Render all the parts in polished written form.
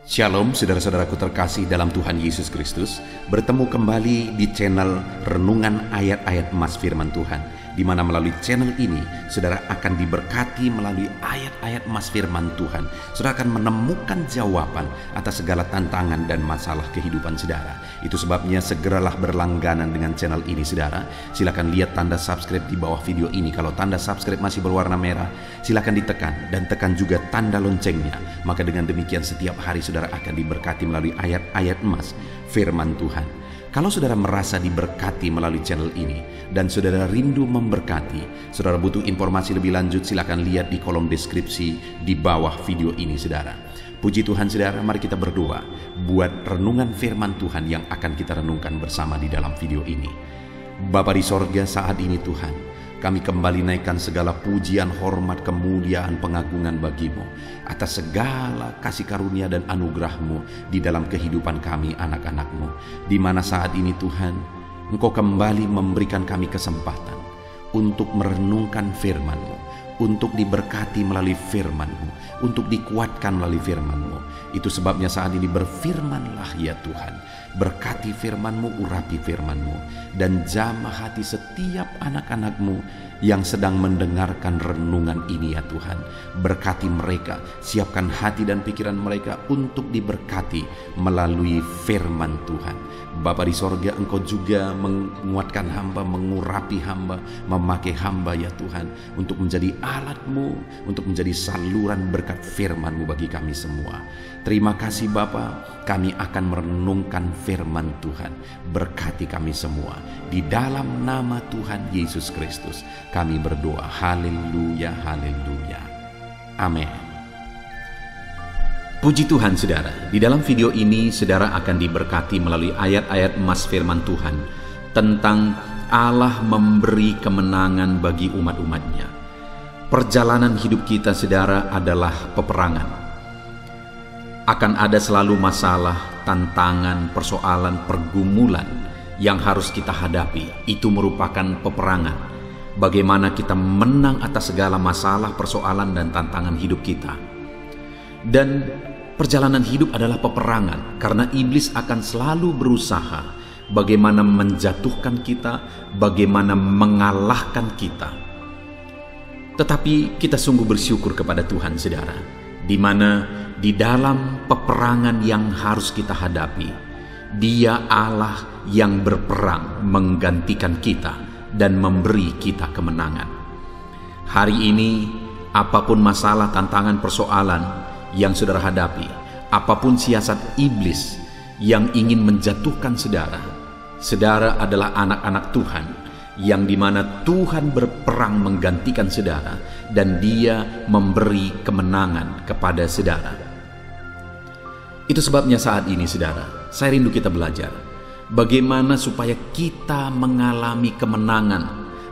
Shalom saudara-saudaraku terkasih dalam Tuhan Yesus Kristus. Bertemu kembali di channel Renungan Ayat-Ayat Emas Firman Tuhan, di mana melalui channel ini saudara akan diberkati melalui ayat-ayat emas firman Tuhan. Saudara akan menemukan jawaban atas segala tantangan dan masalah kehidupan saudara. Itu sebabnya segeralah berlangganan dengan channel ini saudara. Silakan lihat tanda subscribe di bawah video ini. Kalau tanda subscribe masih berwarna merah, silakan ditekan dan tekan juga tanda loncengnya. Maka dengan demikian setiap hari saudara akan diberkati melalui ayat-ayat emas firman Tuhan. Kalau saudara merasa diberkati melalui channel ini dan saudara rindu memberkati, saudara butuh informasi lebih lanjut, silakan lihat di kolom deskripsi di bawah video ini saudara. Puji Tuhan saudara, mari kita berdoa buat renungan firman Tuhan yang akan kita renungkan bersama di dalam video ini. Bapa di sorga, saat ini Tuhan, kami kembali naikkan segala pujian, hormat, kemuliaan, pengagungan bagimu atas segala kasih karunia dan anugerah-Mu di dalam kehidupan kami anak-anak-Mu. Di mana saat ini Tuhan, Engkau kembali memberikan kami kesempatan untuk merenungkan firman-Mu, untuk diberkati melalui firman-Mu, untuk dikuatkan melalui firman-Mu. Itu sebabnya saat ini berfirmanlah ya Tuhan. Berkati firman-Mu, urapi firman-Mu, dan jamah hati setiap anak-anak-Mu yang sedang mendengarkan renungan ini ya Tuhan. Berkati mereka, siapkan hati dan pikiran mereka untuk diberkati melalui firman Tuhan. Bapa di sorga, Engkau juga menguatkan hamba, mengurapi hamba, memakai hamba ya Tuhan, untuk menjadi alat-Mu, untuk menjadi saluran berkat firman-Mu bagi kami semua. Terima kasih Bapa, kami akan merenungkan firman Tuhan. Berkati kami semua. Di dalam nama Tuhan Yesus Kristus kami berdoa. Haleluya, haleluya. Amin. Puji Tuhan saudara, di dalam video ini saudara akan diberkati melalui ayat-ayat emas firman Tuhan tentang Allah memberi kemenangan bagi umat-umatnya. Perjalanan hidup kita saudara adalah peperangan. Akan ada selalu masalah, tantangan, persoalan, pergumulan yang harus kita hadapi. Itu merupakan peperangan. Bagaimana kita menang atas segala masalah, persoalan, dan tantangan hidup kita. Dan perjalanan hidup adalah peperangan, karena iblis akan selalu berusaha bagaimana menjatuhkan kita, bagaimana mengalahkan kita. Tetapi kita sungguh bersyukur kepada Tuhan saudara, di mana di dalam peperangan yang harus kita hadapi, Dia Allah yang berperang menggantikan kita dan memberi kita kemenangan. Hari ini, apapun masalah, tantangan, persoalan yang saudara hadapi, apapun siasat iblis yang ingin menjatuhkan saudara, saudara adalah anak-anak Tuhan, yang dimana Tuhan berperang menggantikan saudara dan Dia memberi kemenangan kepada saudara. Itu sebabnya saat ini saudara, saya rindu kita belajar bagaimana supaya kita mengalami kemenangan,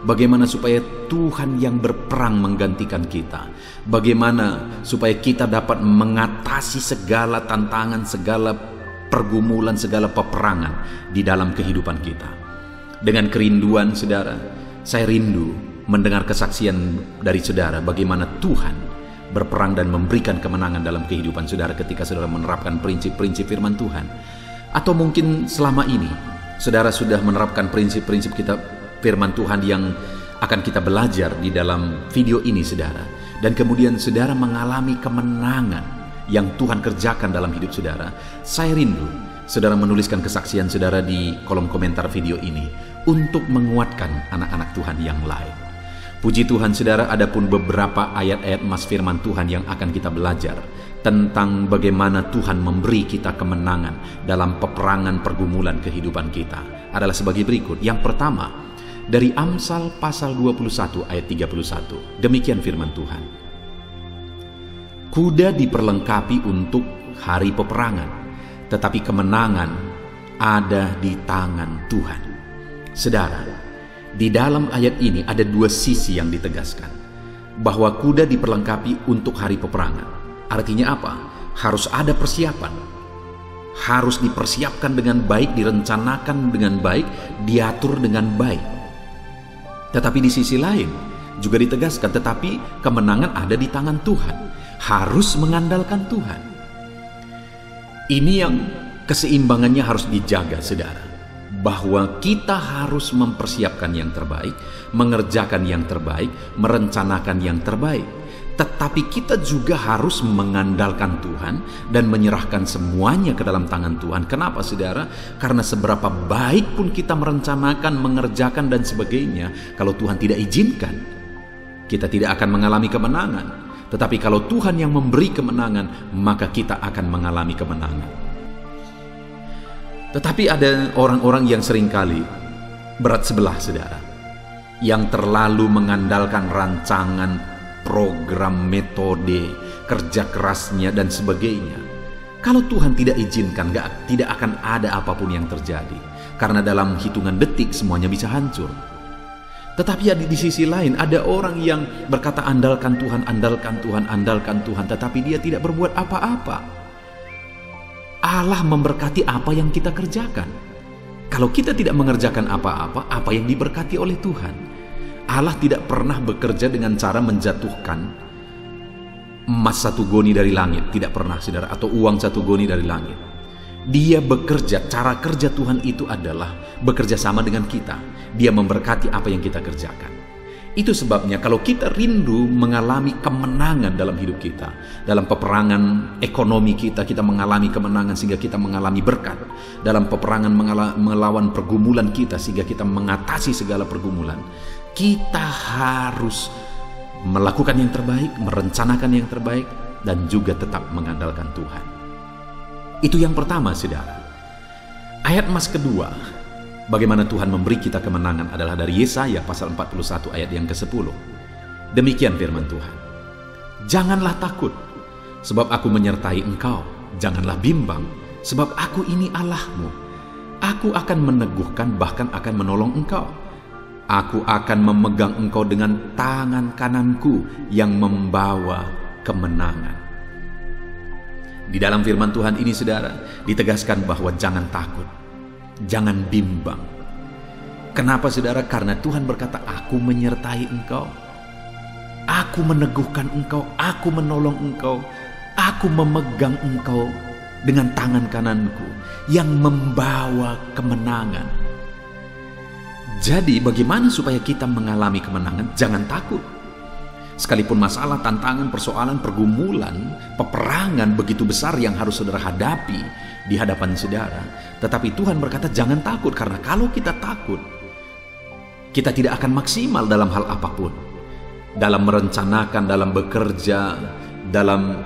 bagaimana supaya Tuhan yang berperang menggantikan kita, bagaimana supaya kita dapat mengatasi segala tantangan, segala pergumulan, segala peperangan di dalam kehidupan kita. Dengan kerinduan saudara, saya rindu mendengar kesaksian dari saudara bagaimana Tuhan berperang dan memberikan kemenangan dalam kehidupan saudara ketika saudara menerapkan prinsip-prinsip firman Tuhan. Atau mungkin selama ini saudara sudah menerapkan prinsip-prinsip kitab firman Tuhan yang akan kita belajar di dalam video ini saudara, dan kemudian saudara mengalami kemenangan yang Tuhan kerjakan dalam hidup saudara. Saya rindu saudara menuliskan kesaksian saudara di kolom komentar video ini untuk menguatkan anak-anak Tuhan yang lain. Puji Tuhan saudara, adapun beberapa ayat-ayat emas firman Tuhan yang akan kita belajar tentang bagaimana Tuhan memberi kita kemenangan dalam peperangan pergumulan kehidupan kita adalah sebagai berikut. Yang pertama, dari Amsal pasal 21 ayat 31. Demikian firman Tuhan. Kuda diperlengkapi untuk hari peperangan, tetapi kemenangan ada di tangan Tuhan. Saudara, di dalam ayat ini ada dua sisi yang ditegaskan. Bahwa kuda diperlengkapi untuk hari peperangan. Artinya apa? Harus ada persiapan. Harus dipersiapkan dengan baik, direncanakan dengan baik, diatur dengan baik. Tetapi di sisi lain juga ditegaskan, tetapi kemenangan ada di tangan Tuhan. Harus mengandalkan Tuhan. Ini yang keseimbangannya harus dijaga, saudara. Bahwa kita harus mempersiapkan yang terbaik, mengerjakan yang terbaik, merencanakan yang terbaik. Tetapi kita juga harus mengandalkan Tuhan dan menyerahkan semuanya ke dalam tangan Tuhan. Kenapa, saudara? Karena seberapa baik pun kita merencanakan, mengerjakan dan sebagainya, kalau Tuhan tidak izinkan, kita tidak akan mengalami kemenangan. Tetapi kalau Tuhan yang memberi kemenangan, maka kita akan mengalami kemenangan. Tetapi ada orang-orang yang seringkali berat sebelah, saudara, yang terlalu mengandalkan rancangan, program, metode, kerja kerasnya dan sebagainya. Kalau Tuhan tidak izinkan, tidak akan ada apapun yang terjadi. Karena dalam hitungan detik semuanya bisa hancur. Tetapi di sisi lain ada orang yang berkata andalkan Tuhan, andalkan Tuhan, andalkan Tuhan, tetapi dia tidak berbuat apa-apa. Allah memberkati apa yang kita kerjakan. Kalau kita tidak mengerjakan apa-apa, apa yang diberkati oleh Tuhan? Allah tidak pernah bekerja dengan cara menjatuhkan emas 1 goni dari langit, tidak pernah, saudara, atau uang 1 goni dari langit. Dia bekerja, cara kerja Tuhan itu adalah bekerja sama dengan kita. Dia memberkati apa yang kita kerjakan. Itu sebabnya kalau kita rindu mengalami kemenangan dalam hidup kita, dalam peperangan ekonomi kita mengalami kemenangan sehingga kita mengalami berkat. Dalam peperangan melawan pergumulan kita sehingga kita mengatasi segala pergumulan. Kita harus melakukan yang terbaik, merencanakan yang terbaik, dan juga tetap mengandalkan Tuhan. Itu yang pertama, saudara. Ayat emas kedua, bagaimana Tuhan memberi kita kemenangan adalah dari Yesaya pasal 41 ayat yang ke-10. Demikian firman Tuhan. Janganlah takut, sebab aku menyertai engkau. Janganlah bimbang, sebab aku ini Allahmu. Aku akan meneguhkan, bahkan akan menolong engkau. Aku akan memegang engkau dengan tangan kananku yang membawa kemenangan. Di dalam firman Tuhan ini, saudara, ditegaskan bahwa jangan takut, jangan bimbang. Kenapa, saudara? Karena Tuhan berkata, aku menyertai engkau, aku meneguhkan engkau, aku menolong engkau, aku memegang engkau dengan tangan kananku yang membawa kemenangan. Jadi bagaimana supaya kita mengalami kemenangan? Jangan takut. Sekalipun masalah, tantangan, persoalan, pergumulan, peperangan begitu besar yang harus saudara hadapi di hadapan saudara, tetapi Tuhan berkata jangan takut, karena kalau kita takut, kita tidak akan maksimal dalam hal apapun. Dalam merencanakan, dalam bekerja, dalam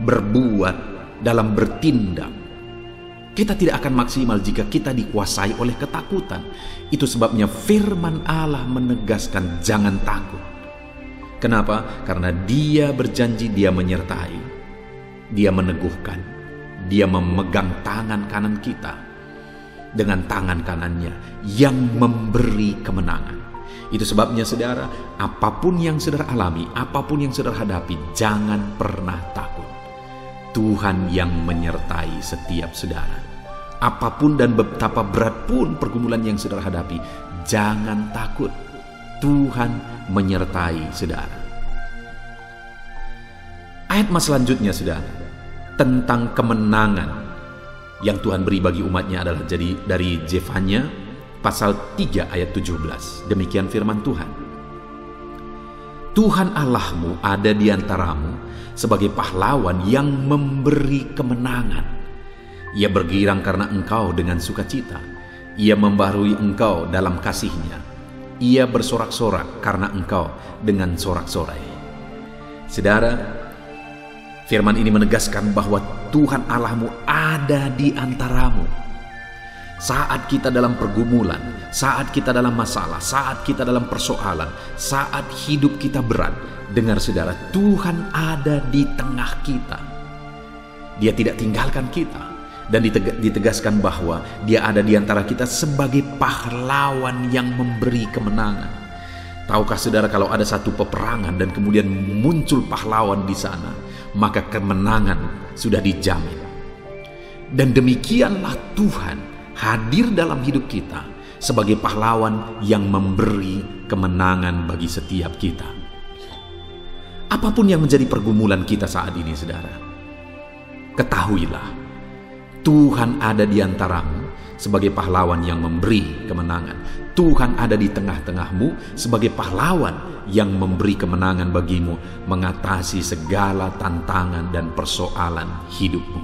berbuat, dalam bertindak. Kita tidak akan maksimal jika kita dikuasai oleh ketakutan. Itu sebabnya firman Allah menegaskan jangan takut. Kenapa? Karena Dia berjanji, Dia menyertai, Dia meneguhkan, Dia memegang tangan kanan kita dengan tangan kanannya yang memberi kemenangan. Itu sebabnya, saudara, apapun yang saudara alami, apapun yang saudara hadapi, jangan pernah takut. Tuhan yang menyertai setiap saudara. Apapun dan betapa berat pun pergumulan yang saudara hadapi, jangan takut. Tuhan menyertai saudara. Ayat mas selanjutnya, saudara, tentang kemenangan yang Tuhan beri bagi umatnya adalah dari Zefanya pasal 3 ayat 17. Demikian firman Tuhan. Tuhan Allahmu ada di antaramu sebagai pahlawan yang memberi kemenangan. Ia bergirang karena engkau dengan sukacita. Ia membaharui engkau dalam kasih-Nya. Ia bersorak-sorak karena engkau dengan sorak-sorai. Saudara, firman ini menegaskan bahwa Tuhan Allahmu ada di antaramu. Saat kita dalam pergumulan, saat kita dalam masalah, saat kita dalam persoalan, saat hidup kita berat, dengar saudara, Tuhan ada di tengah kita. Dia tidak tinggalkan kita. Dan ditegaskan bahwa Dia ada di antara kita sebagai pahlawan yang memberi kemenangan. Tahukah saudara, kalau ada satu peperangan dan kemudian muncul pahlawan di sana, maka kemenangan sudah dijamin. Dan demikianlah Tuhan hadir dalam hidup kita sebagai pahlawan yang memberi kemenangan bagi setiap kita. Apapun yang menjadi pergumulan kita saat ini, saudara, ketahuilah Tuhan ada di antaramu sebagai pahlawan yang memberi kemenangan. Tuhan ada di tengah-tengahmu sebagai pahlawan yang memberi kemenangan bagimu mengatasi segala tantangan dan persoalan hidupmu.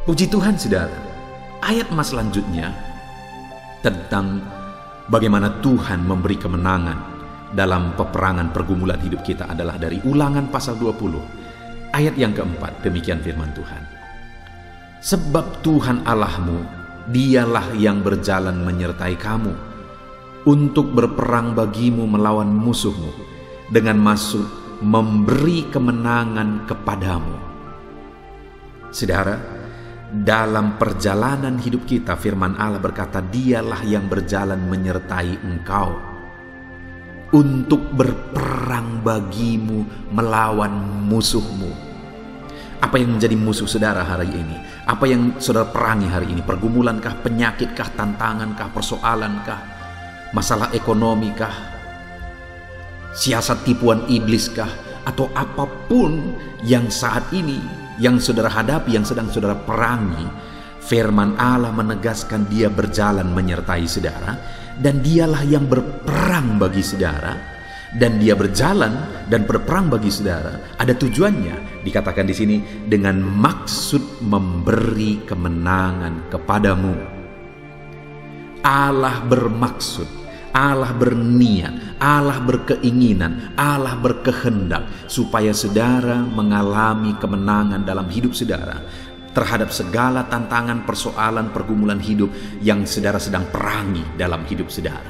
Puji Tuhan, saudara. Ayat mas selanjutnya tentang bagaimana Tuhan memberi kemenangan dalam peperangan pergumulan hidup kita adalah dari Ulangan pasal 20 ayat yang keempat. Demikian firman Tuhan. Sebab Tuhan Allahmu, Dialah yang berjalan menyertai kamu untuk berperang bagimu melawan musuhmu dengan maksud memberi kemenangan kepadamu. Saudara, dalam perjalanan hidup kita, firman Allah berkata, Dialah yang berjalan menyertai engkau untuk berperang bagimu melawan musuhmu. Apa yang menjadi musuh saudara hari ini? Apa yang saudara perangi hari ini? Pergumulankah, penyakitkah, tantangankah, persoalankah, masalah ekonomikah, siasat tipuan ibliskah, atau apapun yang saat ini yang saudara hadapi, yang sedang saudara perangi? Firman Allah menegaskan Dia berjalan menyertai saudara, dan Dialah yang berperang bagi saudara. Dan Dia berjalan dan berperang bagi saudara. Ada tujuannya, dikatakan di sini, dengan maksud memberi kemenangan kepadamu. Allah bermaksud, Allah berniat, Allah berkeinginan, Allah berkehendak supaya saudara mengalami kemenangan dalam hidup saudara terhadap segala tantangan, persoalan, pergumulan hidup yang saudara sedang perangi dalam hidup saudara.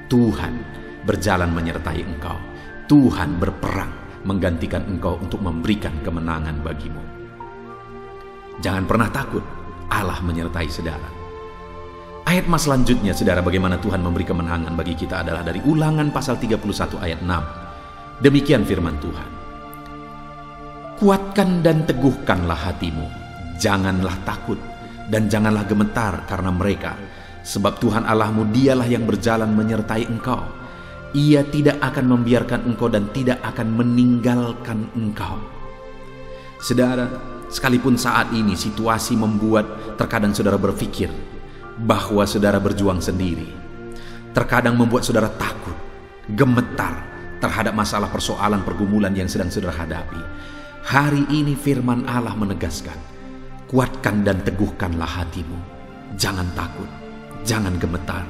Tuhan berjalan menyertai engkau. Tuhan berperang menggantikan engkau untuk memberikan kemenangan bagimu. Jangan pernah takut, Allah menyertai saudara. Ayat mas selanjutnya, saudara, bagaimana Tuhan memberi kemenangan bagi kita adalah dari Ulangan pasal 31 ayat 6. Demikian firman Tuhan. Kuatkan dan teguhkanlah hatimu, janganlah takut dan janganlah gemetar karena mereka, sebab Tuhan Allahmu Dialah yang berjalan menyertai engkau. Ia tidak akan membiarkan engkau dan tidak akan meninggalkan engkau. Saudara, sekalipun saat ini situasi membuat terkadang saudara berpikir bahwa saudara berjuang sendiri, terkadang membuat saudara takut, gemetar terhadap masalah, persoalan, pergumulan yang sedang saudara hadapi. Hari ini firman Allah menegaskan, kuatkan dan teguhkanlah hatimu. Jangan takut, jangan gemetar.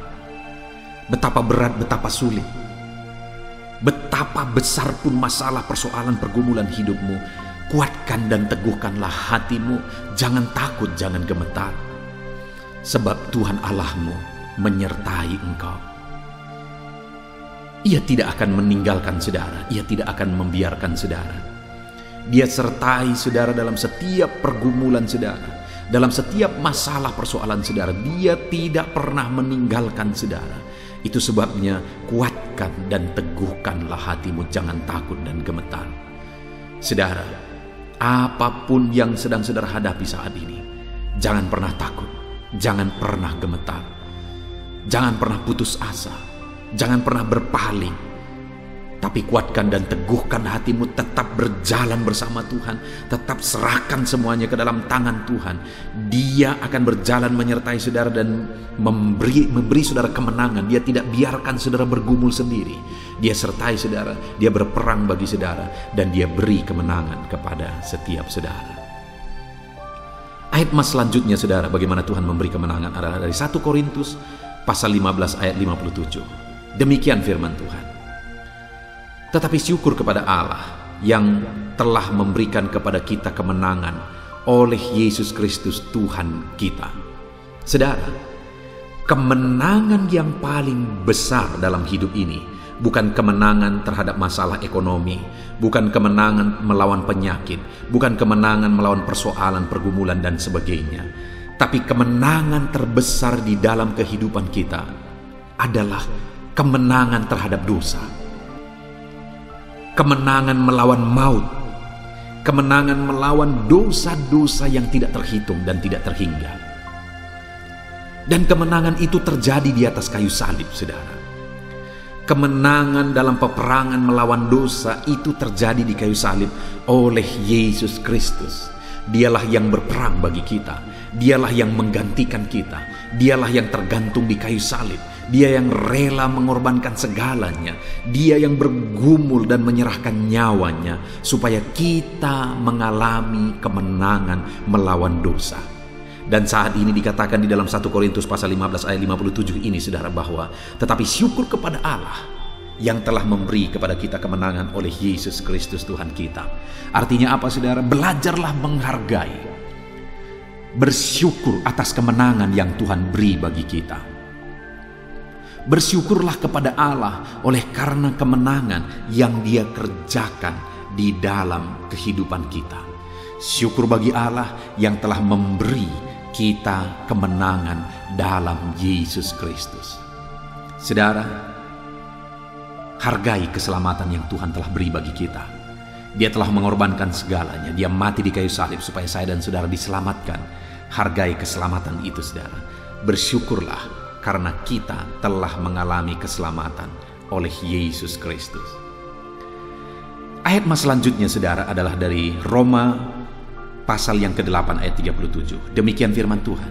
Betapa berat, betapa sulit, betapa besar pun masalah, persoalan, pergumulan hidupmu, kuatkan dan teguhkanlah hatimu. Jangan takut, jangan gemetar, sebab Tuhan Allahmu menyertai engkau. Ia tidak akan meninggalkan saudara, Ia tidak akan membiarkan saudara. Dia sertai saudara dalam setiap pergumulan saudara, dalam setiap masalah, persoalan saudara. Dia tidak pernah meninggalkan saudara. Itu sebabnya kuatkan dan teguhkanlah hatimu, jangan takut dan gemetar. Saudara, apapun yang sedang saudara hadapi saat ini, jangan pernah takut, jangan pernah gemetar, jangan pernah putus asa, jangan pernah berpaling. Tapi kuatkan dan teguhkan hatimu, tetap berjalan bersama Tuhan, tetap serahkan semuanya ke dalam tangan Tuhan. Dia akan berjalan menyertai saudara dan memberi saudara kemenangan. Dia tidak biarkan saudara bergumul sendiri. Dia sertai saudara, Dia berperang bagi saudara, dan Dia beri kemenangan kepada setiap saudara. Ayat mas selanjutnya, saudara, bagaimana Tuhan memberi kemenangan adalah dari 1 Korintus pasal 15 ayat 57. Demikian firman Tuhan. Tetapi syukur kepada Allah yang telah memberikan kepada kita kemenangan oleh Yesus Kristus Tuhan kita. Saudara, kemenangan yang paling besar dalam hidup ini bukan kemenangan terhadap masalah ekonomi, bukan kemenangan melawan penyakit, bukan kemenangan melawan persoalan, pergumulan dan sebagainya. Tapi kemenangan terbesar di dalam kehidupan kita adalah kemenangan terhadap dosa. Kemenangan melawan maut, kemenangan melawan dosa-dosa yang tidak terhitung dan tidak terhingga. Dan kemenangan itu terjadi di atas kayu salib, saudara. Kemenangan dalam peperangan melawan dosa itu terjadi di kayu salib oleh Yesus Kristus. Dialah yang berperang bagi kita. Dialah yang menggantikan kita. Dialah yang tergantung di kayu salib. Dia yang rela mengorbankan segalanya. Dia yang bergumul dan menyerahkan nyawanya supaya kita mengalami kemenangan melawan dosa. Dan saat ini dikatakan di dalam 1 Korintus pasal 15 ayat 57 ini, saudara, bahwa tetapi syukur kepada Allah yang telah memberi kepada kita kemenangan oleh Yesus Kristus Tuhan kita. Artinya apa, saudara? Belajarlah menghargai, bersyukur atas kemenangan yang Tuhan beri bagi kita. Bersyukurlah kepada Allah oleh karena kemenangan yang Dia kerjakan di dalam kehidupan kita. Syukur bagi Allah yang telah memberi kita kemenangan dalam Yesus Kristus. Saudara, hargai keselamatan yang Tuhan telah beri bagi kita. Dia telah mengorbankan segalanya. Dia mati di kayu salib supaya saya dan saudara diselamatkan. Hargai keselamatan itu, saudara. Bersyukurlah karena kita telah mengalami keselamatan oleh Yesus Kristus. Ayat mas selanjutnya, saudara, adalah dari Roma pasal yang ke-8 ayat 37. Demikian firman Tuhan.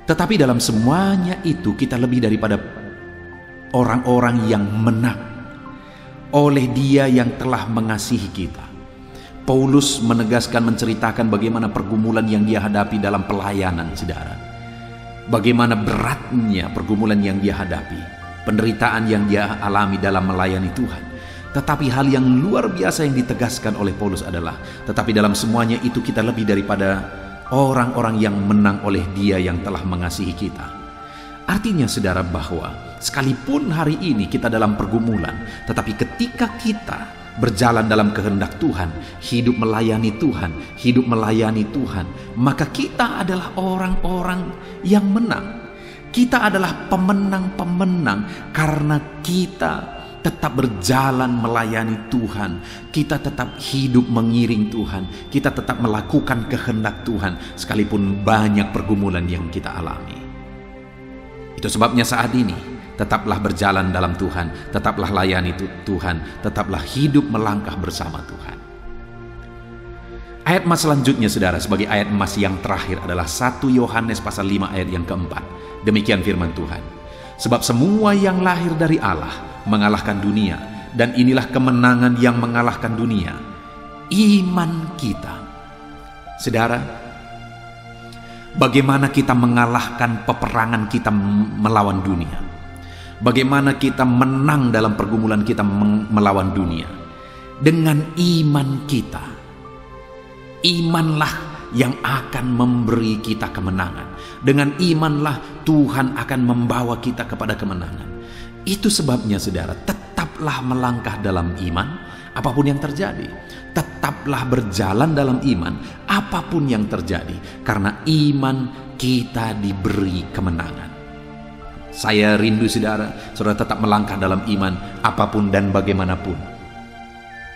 Tetapi dalam semuanya itu kita lebih daripada orang-orang yang menang oleh Dia yang telah mengasihi kita. Paulus menegaskan, menceritakan bagaimana pergumulan yang dia hadapi dalam pelayanan, saudara. Bagaimana beratnya pergumulan yang dia hadapi, penderitaan yang dia alami dalam melayani Tuhan. Tetapi hal yang luar biasa yang ditegaskan oleh Paulus adalah, tetapi dalam semuanya itu kita lebih daripada orang-orang yang menang oleh Dia yang telah mengasihi kita. Artinya, saudara, bahwa sekalipun hari ini kita dalam pergumulan, tetapi ketika kita berjalan dalam kehendak Tuhan, hidup melayani Tuhan, maka kita adalah orang-orang yang menang. Kita adalah pemenang-pemenang karena kita tetap berjalan melayani Tuhan. Kita tetap hidup mengiring Tuhan. Kita tetap melakukan kehendak Tuhan sekalipun banyak pergumulan yang kita alami. Itu sebabnya saat ini tetaplah berjalan dalam Tuhan, tetaplah layani Tuhan, tetaplah hidup melangkah bersama Tuhan. Ayat emas selanjutnya, saudara, sebagai ayat emas yang terakhir adalah 1 Yohanes pasal 5 ayat yang keempat. Demikian firman Tuhan. Sebab semua yang lahir dari Allah mengalahkan dunia, dan inilah kemenangan yang mengalahkan dunia, iman kita. Saudara, bagaimana kita mengalahkan peperangan kita melawan dunia? Bagaimana kita menang dalam pergumulan kita melawan dunia? Dengan iman kita. Imanlah yang akan memberi kita kemenangan. Dengan imanlah Tuhan akan membawa kita kepada kemenangan. Itu sebabnya, saudara, tetaplah melangkah dalam iman apapun yang terjadi. Tetaplah berjalan dalam iman apapun yang terjadi, karena iman kita diberi kemenangan. Saya rindu, saudara tetap melangkah dalam iman apapun dan bagaimanapun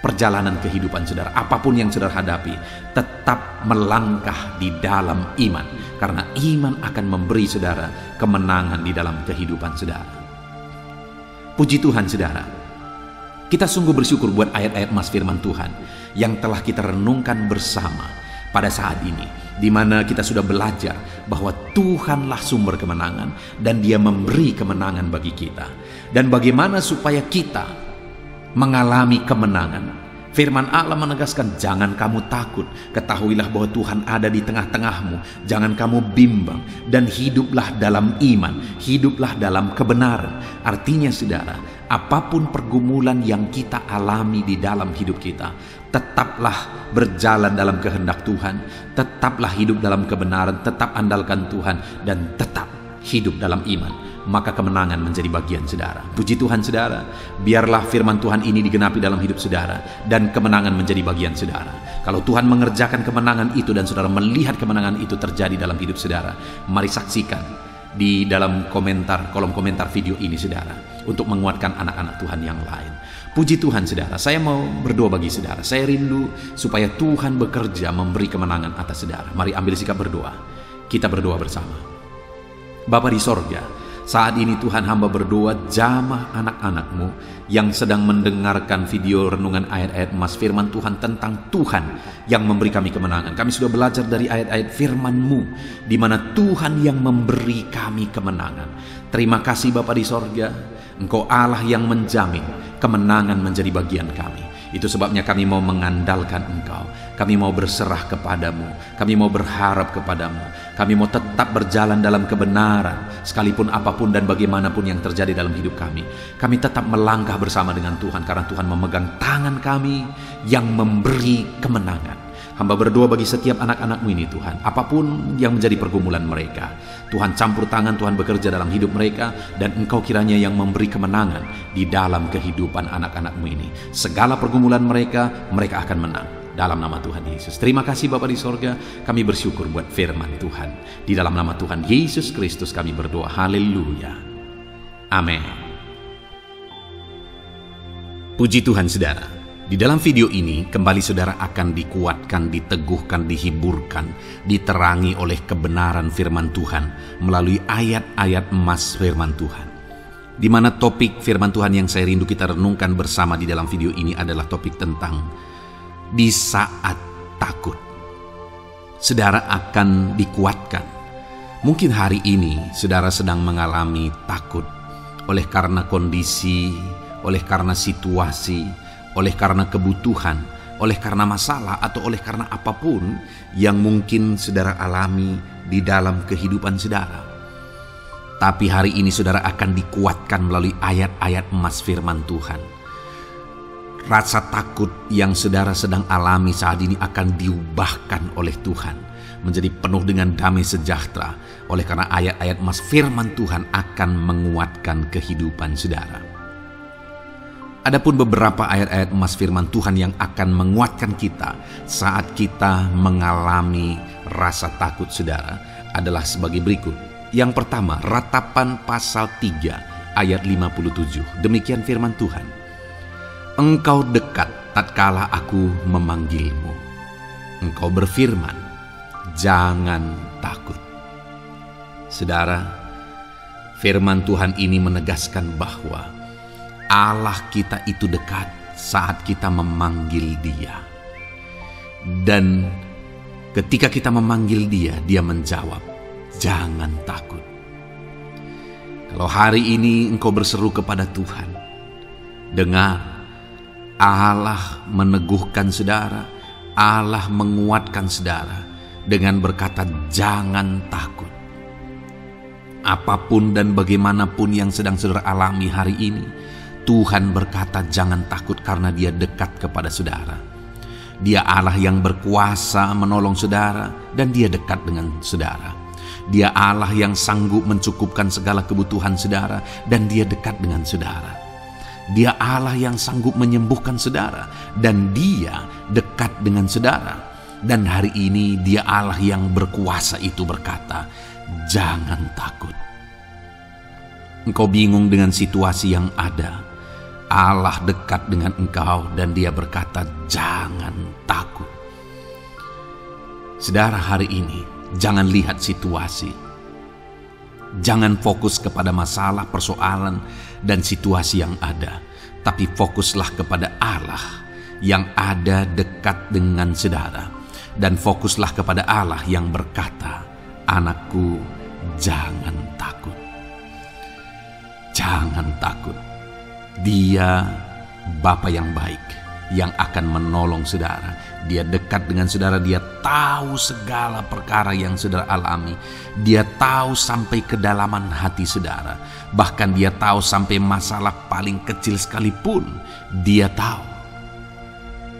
perjalanan kehidupan saudara, apapun yang saudara hadapi, tetap melangkah di dalam iman, karena iman akan memberi saudara kemenangan di dalam kehidupan saudara. Puji Tuhan, saudara, kita sungguh bersyukur buat ayat-ayat mas firman Tuhan yang telah kita renungkan bersama pada saat ini, di mana kita sudah belajar bahwa Tuhanlah sumber kemenangan dan Dia memberi kemenangan bagi kita. Dan bagaimana supaya kita mengalami kemenangan? Firman Allah menegaskan, jangan kamu takut, ketahuilah bahwa Tuhan ada di tengah-tengahmu, jangan kamu bimbang, dan hiduplah dalam iman, hiduplah dalam kebenaran. Artinya, saudara, apapun pergumulan yang kita alami di dalam hidup kita, tetaplah berjalan dalam kehendak Tuhan, tetaplah hidup dalam kebenaran, tetap andalkan Tuhan, dan tetap hidup dalam iman. Maka kemenangan menjadi bagian saudara. Puji Tuhan, saudara, biarlah firman Tuhan ini digenapi dalam hidup saudara, dan kemenangan menjadi bagian saudara. Kalau Tuhan mengerjakan kemenangan itu dan saudara melihat kemenangan itu terjadi dalam hidup saudara, mari saksikan di dalam kolom komentar video ini, saudara, untuk menguatkan anak-anak Tuhan yang lain. Puji Tuhan, saudara, saya mau berdoa bagi saudara. Saya rindu supaya Tuhan bekerja memberi kemenangan atas saudara. Mari ambil sikap berdoa. Kita berdoa bersama. Bapa di sorga, Saat ini Tuhan, hamba berdoa, jamah anak-anak-Mu yang sedang mendengarkan video renungan ayat-ayat emas firman Tuhan tentang Tuhan yang memberi kami kemenangan. Kami sudah belajar dari ayat-ayat firman-Mu, di mana Tuhan yang memberi kami kemenangan. Terima kasih Bapa di sorga, Engkau Allah yang menjamin kemenangan menjadi bagian kami. Itu sebabnya kami mau mengandalkan Engkau. Kami mau berserah kepadamu. Kami mau berharap kepadamu. Kami mau tetap berjalan dalam kebenaran. Sekalipun apapun dan bagaimanapun yang terjadi dalam hidup kami. Kami tetap melangkah bersama dengan Tuhan. Karena Tuhan memegang tangan kami yang memberi kemenangan. Hamba berdoa bagi setiap anak-anak-Mu ini Tuhan. Apapun yang menjadi pergumulan mereka, Tuhan campur tangan, Tuhan bekerja dalam hidup mereka. Dan Engkau kiranya yang memberi kemenangan di dalam kehidupan anak-anak-Mu ini. Segala pergumulan mereka akan menang. Dalam nama Tuhan Yesus. Terima kasih Bapa di sorga. Kami bersyukur buat firman Tuhan. Di dalam nama Tuhan Yesus Kristus kami berdoa. Haleluya. Amin. Puji Tuhan saudara. Di dalam video ini kembali saudara akan dikuatkan, diteguhkan, dihiburkan, diterangi oleh kebenaran firman Tuhan melalui ayat-ayat emas firman Tuhan. Di mana topik firman Tuhan yang saya rindu kita renungkan bersama di dalam video ini adalah topik tentang di saat takut. Saudara akan dikuatkan. Mungkin hari ini saudara sedang mengalami takut oleh karena kondisi, oleh karena situasi, oleh karena kebutuhan, oleh karena masalah, atau oleh karena apapun yang mungkin saudara alami di dalam kehidupan saudara. Tapi hari ini saudara akan dikuatkan melalui ayat-ayat emas firman Tuhan. Rasa takut yang saudara sedang alami saat ini akan diubahkan oleh Tuhan menjadi penuh dengan damai sejahtera, oleh karena ayat-ayat emas firman Tuhan akan menguatkan kehidupan saudara. Adapun beberapa ayat-ayat emas firman Tuhan yang akan menguatkan kita saat kita mengalami rasa takut saudara adalah sebagai berikut. Yang pertama, Ratapan pasal 3 ayat 57. Demikian firman Tuhan. Engkau dekat tatkala aku memanggilmu. Engkau berfirman, jangan takut. Saudara, firman Tuhan ini menegaskan bahwa Allah kita itu dekat saat kita memanggil Dia. Dan ketika kita memanggil Dia, Dia menjawab, jangan takut. Kalau hari ini engkau berseru kepada Tuhan, dengar, Allah meneguhkan saudara, Allah menguatkan saudara dengan berkata, jangan takut. Apapun dan bagaimanapun yang sedang saudara alami hari ini, Tuhan berkata jangan takut karena Dia dekat kepada saudara. Dia Allah yang berkuasa menolong saudara dan Dia dekat dengan saudara. Dia Allah yang sanggup mencukupkan segala kebutuhan saudara dan Dia dekat dengan saudara. Dia Allah yang sanggup menyembuhkan saudara dan Dia dekat dengan saudara. Dan hari ini Dia Allah yang berkuasa itu berkata, jangan takut. Engkau bingung dengan situasi yang ada. Allah dekat dengan engkau dan Dia berkata, jangan takut. Saudara, hari ini jangan lihat situasi. Jangan fokus kepada masalah, persoalan, dan situasi yang ada. Tapi fokuslah kepada Allah yang ada dekat dengan saudara. Dan fokuslah kepada Allah yang berkata, anakku, jangan takut. Jangan takut. Dia Bapa yang baik yang akan menolong saudara. Dia dekat dengan saudara. Dia tahu segala perkara yang saudara alami. Dia tahu sampai kedalaman hati saudara. Bahkan Dia tahu sampai masalah paling kecil sekalipun Dia tahu.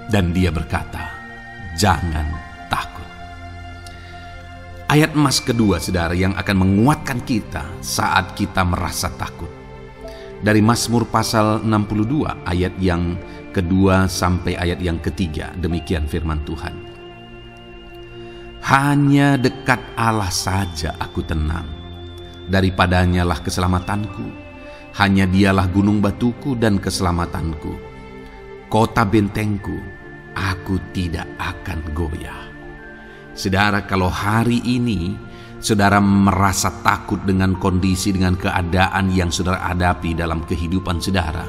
Dan Dia berkata, jangan takut. Ayat emas kedua saudara yang akan menguatkan kita saat kita merasa takut. Dari Mazmur pasal 62 ayat yang kedua sampai ayat yang ketiga. Demikian firman Tuhan. Hanya dekat Allah saja aku tenang. Daripadanya lah keselamatanku. Hanya Dialah gunung batuku dan keselamatanku. Kota bentengku, aku tidak akan goyah. Saudara, kalau hari ini saudara merasa takut dengan kondisi, dengan keadaan yang saudara hadapi dalam kehidupan saudara,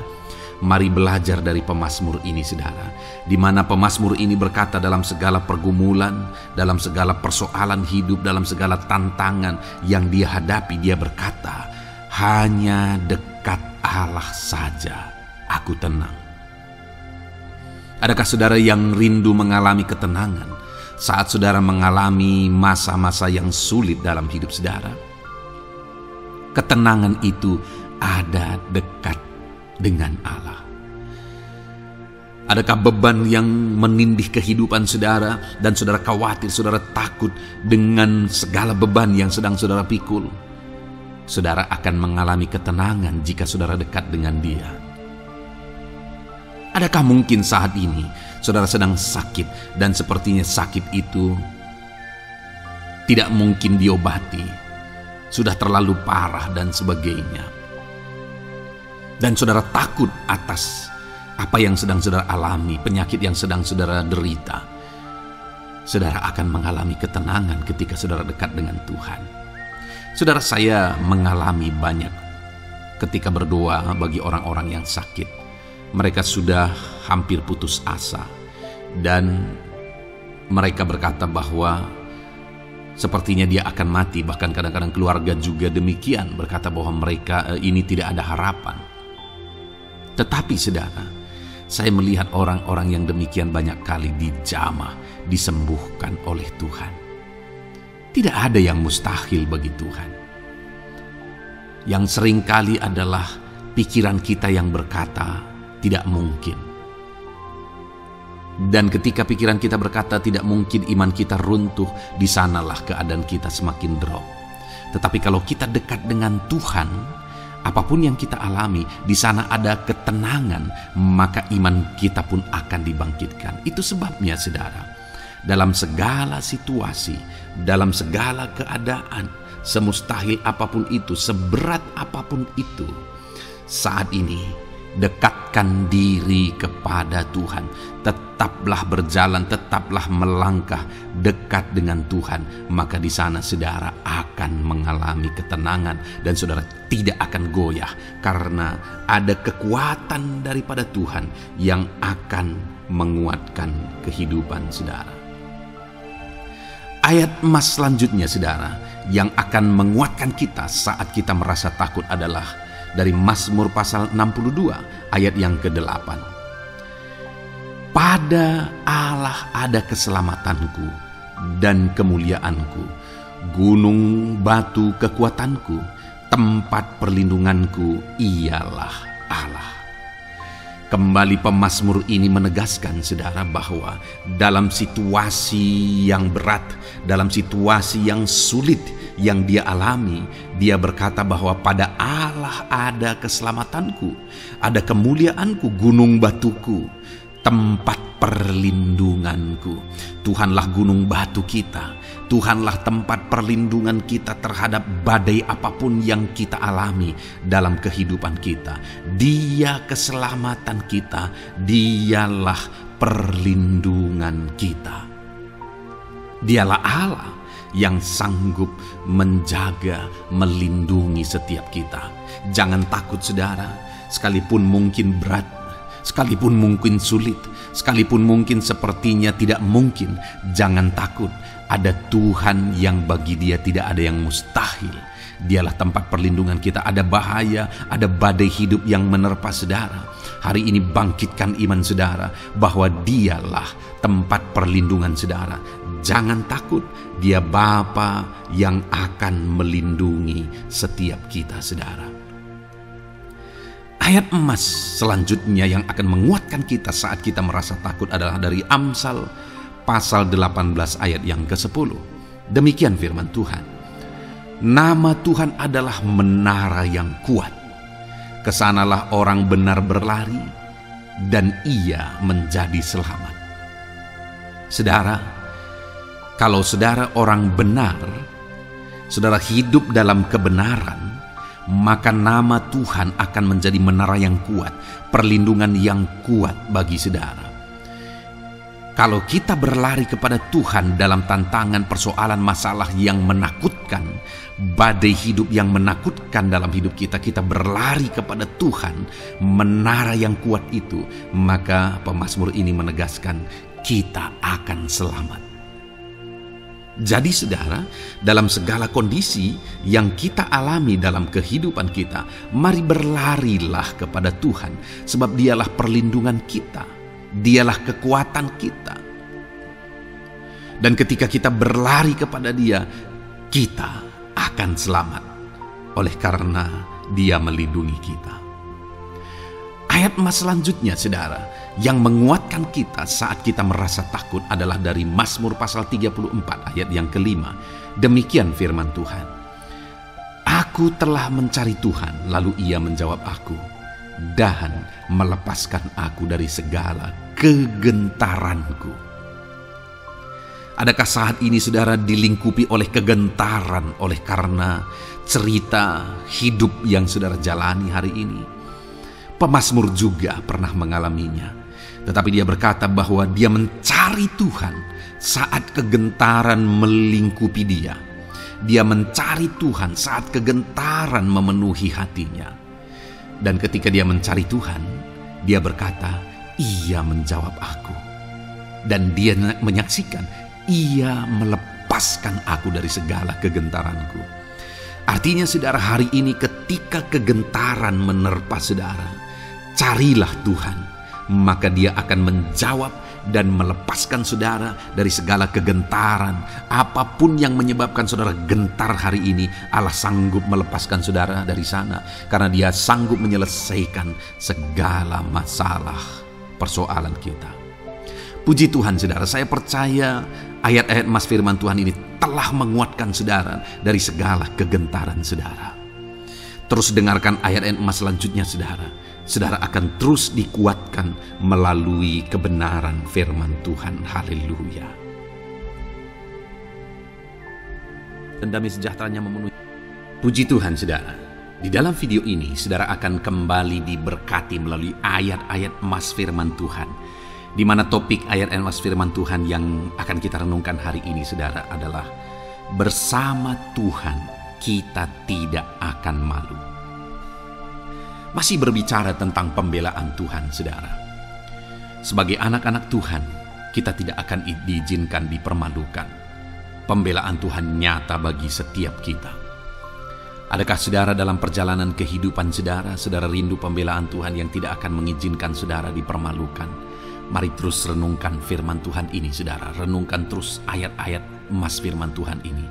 mari belajar dari pemazmur ini saudara, di mana pemazmur ini berkata dalam segala pergumulan, dalam segala persoalan hidup, dalam segala tantangan yang dia hadapi, dia berkata, hanya dekat Allah saja aku tenang. Adakah saudara yang rindu mengalami ketenangan saat saudara mengalami masa-masa yang sulit dalam hidup saudara? Ketenangan itu ada dekat dengan Allah. Adakah beban yang menindih kehidupan saudara dan saudara khawatir, saudara takut dengan segala beban yang sedang saudara pikul? Saudara akan mengalami ketenangan jika saudara dekat dengan Dia. Adakah mungkin saat ini saudara sedang sakit dan sepertinya sakit itu tidak mungkin diobati, sudah terlalu parah dan sebagainya, dan saudara takut atas apa yang sedang saudara alami, penyakit yang sedang saudara derita? Saudara akan mengalami ketenangan ketika saudara dekat dengan Tuhan. Saudara, saya mengalami banyak ketika berdoa bagi orang-orang yang sakit. Mereka sudah hampir putus asa dan mereka berkata bahwa sepertinya dia akan mati. Bahkan kadang-kadang keluarga juga demikian, berkata bahwa mereka ini tidak ada harapan. Tetapi saudara, saya melihat orang-orang yang demikian banyak kali dijamah, disembuhkan oleh Tuhan. Tidak ada yang mustahil bagi Tuhan. Yang seringkali adalah pikiran kita yang berkata tidak mungkin. Dan ketika pikiran kita berkata tidak mungkin, iman kita runtuh, di sanalah keadaan kita semakin drop. Tetapi kalau kita dekat dengan Tuhan, apapun yang kita alami, di sana ada ketenangan, maka iman kita pun akan dibangkitkan. Itu sebabnya saudara, dalam segala situasi, dalam segala keadaan, semustahil apapun itu, seberat apapun itu, saat ini dekatkan diri kepada Tuhan. Tetaplah berjalan, tetaplah melangkah dekat dengan Tuhan. Maka di sana saudara akan mengalami ketenangan dan saudara tidak akan goyah, karena ada kekuatan daripada Tuhan yang akan menguatkan kehidupan saudara. Ayat emas selanjutnya saudara yang akan menguatkan kita saat kita merasa takut adalah dari Mazmur pasal 62 ayat yang ke-8. Pada Allah ada keselamatanku dan kemuliaanku, gunung batu kekuatanku, tempat perlindunganku ialah Allah. Kembali pemazmur ini menegaskan saudara bahwa dalam situasi yang berat, dalam situasi yang sulit yang dia alami, dia berkata bahwa pada Allah ada keselamatanku, ada kemuliaanku, gunung batuku, tempat perlindunganku. Tuhanlah gunung batu kita, Tuhanlah tempat perlindungan kita terhadap badai apapun yang kita alami dalam kehidupan kita. Dia keselamatan kita, dialah perlindungan kita. Dialah Allah yang sanggup menjaga, melindungi setiap kita. Jangan takut saudara, sekalipun mungkin berat, sekalipun mungkin sulit, sekalipun mungkin sepertinya tidak mungkin, jangan takut. Ada Tuhan yang bagi Dia tidak ada yang mustahil. Dialah tempat perlindungan kita. Ada bahaya, ada badai hidup yang menerpa saudara. Hari ini bangkitkan iman saudara bahwa Dialah tempat perlindungan saudara. Jangan takut, Dia Bapa yang akan melindungi setiap kita saudara. Ayat emas selanjutnya yang akan menguatkan kita saat kita merasa takut adalah dari Amsal pasal 18 ayat yang ke-10. Demikian firman Tuhan. Nama Tuhan adalah menara yang kuat. Kesanalah orang benar berlari dan ia menjadi selamat. Saudara, kalau saudara orang benar, saudara hidup dalam kebenaran, maka nama Tuhan akan menjadi menara yang kuat, perlindungan yang kuat bagi saudara. Kalau kita berlari kepada Tuhan dalam tantangan persoalan masalah yang menakutkan, badai hidup yang menakutkan dalam hidup kita, kita berlari kepada Tuhan, menara yang kuat itu, maka pemazmur ini menegaskan kita akan selamat. Jadi saudara, dalam segala kondisi yang kita alami dalam kehidupan kita, mari berlarilah kepada Tuhan, sebab Dialah perlindungan kita. Dialah kekuatan kita. Dan ketika kita berlari kepada Dia, kita akan selamat. Oleh karena Dia melindungi kita. Ayat emas selanjutnya saudara, yang menguatkan kita saat kita merasa takut adalah dari Mazmur pasal 34 ayat yang kelima. Demikian firman Tuhan. Aku telah mencari Tuhan, lalu Ia menjawab aku, dan melepaskan aku dari segala kegentaranku. Adakah saat ini saudara dilingkupi oleh kegentaran oleh karena cerita hidup yang saudara jalani hari ini? Pemazmur juga pernah mengalaminya. Tetapi dia berkata bahwa dia mencari Tuhan saat kegentaran melingkupi dia. Dia mencari Tuhan saat kegentaran memenuhi hatinya. Dan ketika dia mencari Tuhan, dia berkata, Ia menjawab aku. Dan dia menyaksikan, Ia melepaskan aku dari segala kegentaranku. Artinya saudara, hari ini ketika kegentaran menerpa saudara, carilah Tuhan, maka Dia akan menjawab dan melepaskan saudara dari segala kegentaran. Apapun yang menyebabkan saudara gentar hari ini, Allah sanggup melepaskan saudara dari sana, karena Dia sanggup menyelesaikan segala masalah persoalan kita. Puji Tuhan saudara, saya percaya ayat-ayat emas firman Tuhan ini telah menguatkan saudara dari segala kegentaran saudara. Terus dengarkan ayat-ayat emas selanjutnya saudara. Saudara akan terus dikuatkan melalui kebenaran firman Tuhan. Haleluya. Dan damai sejahteranya memenuhi. Puji Tuhan saudara. Di dalam video ini saudara akan kembali diberkati melalui ayat-ayat emas firman Tuhan. Di mana topik ayat emas firman Tuhan yang akan kita renungkan hari ini saudara adalah bersama Tuhan kita tidak akan malu. Masih berbicara tentang pembelaan Tuhan saudara. Sebagai anak-anak Tuhan, kita tidak akan diizinkan dipermalukan. Pembelaan Tuhan nyata bagi setiap kita. Adakah saudara dalam perjalanan kehidupan saudara, saudara rindu pembelaan Tuhan yang tidak akan mengizinkan saudara dipermalukan? Mari terus renungkan firman Tuhan ini saudara. Renungkan terus ayat-ayat emas firman Tuhan ini.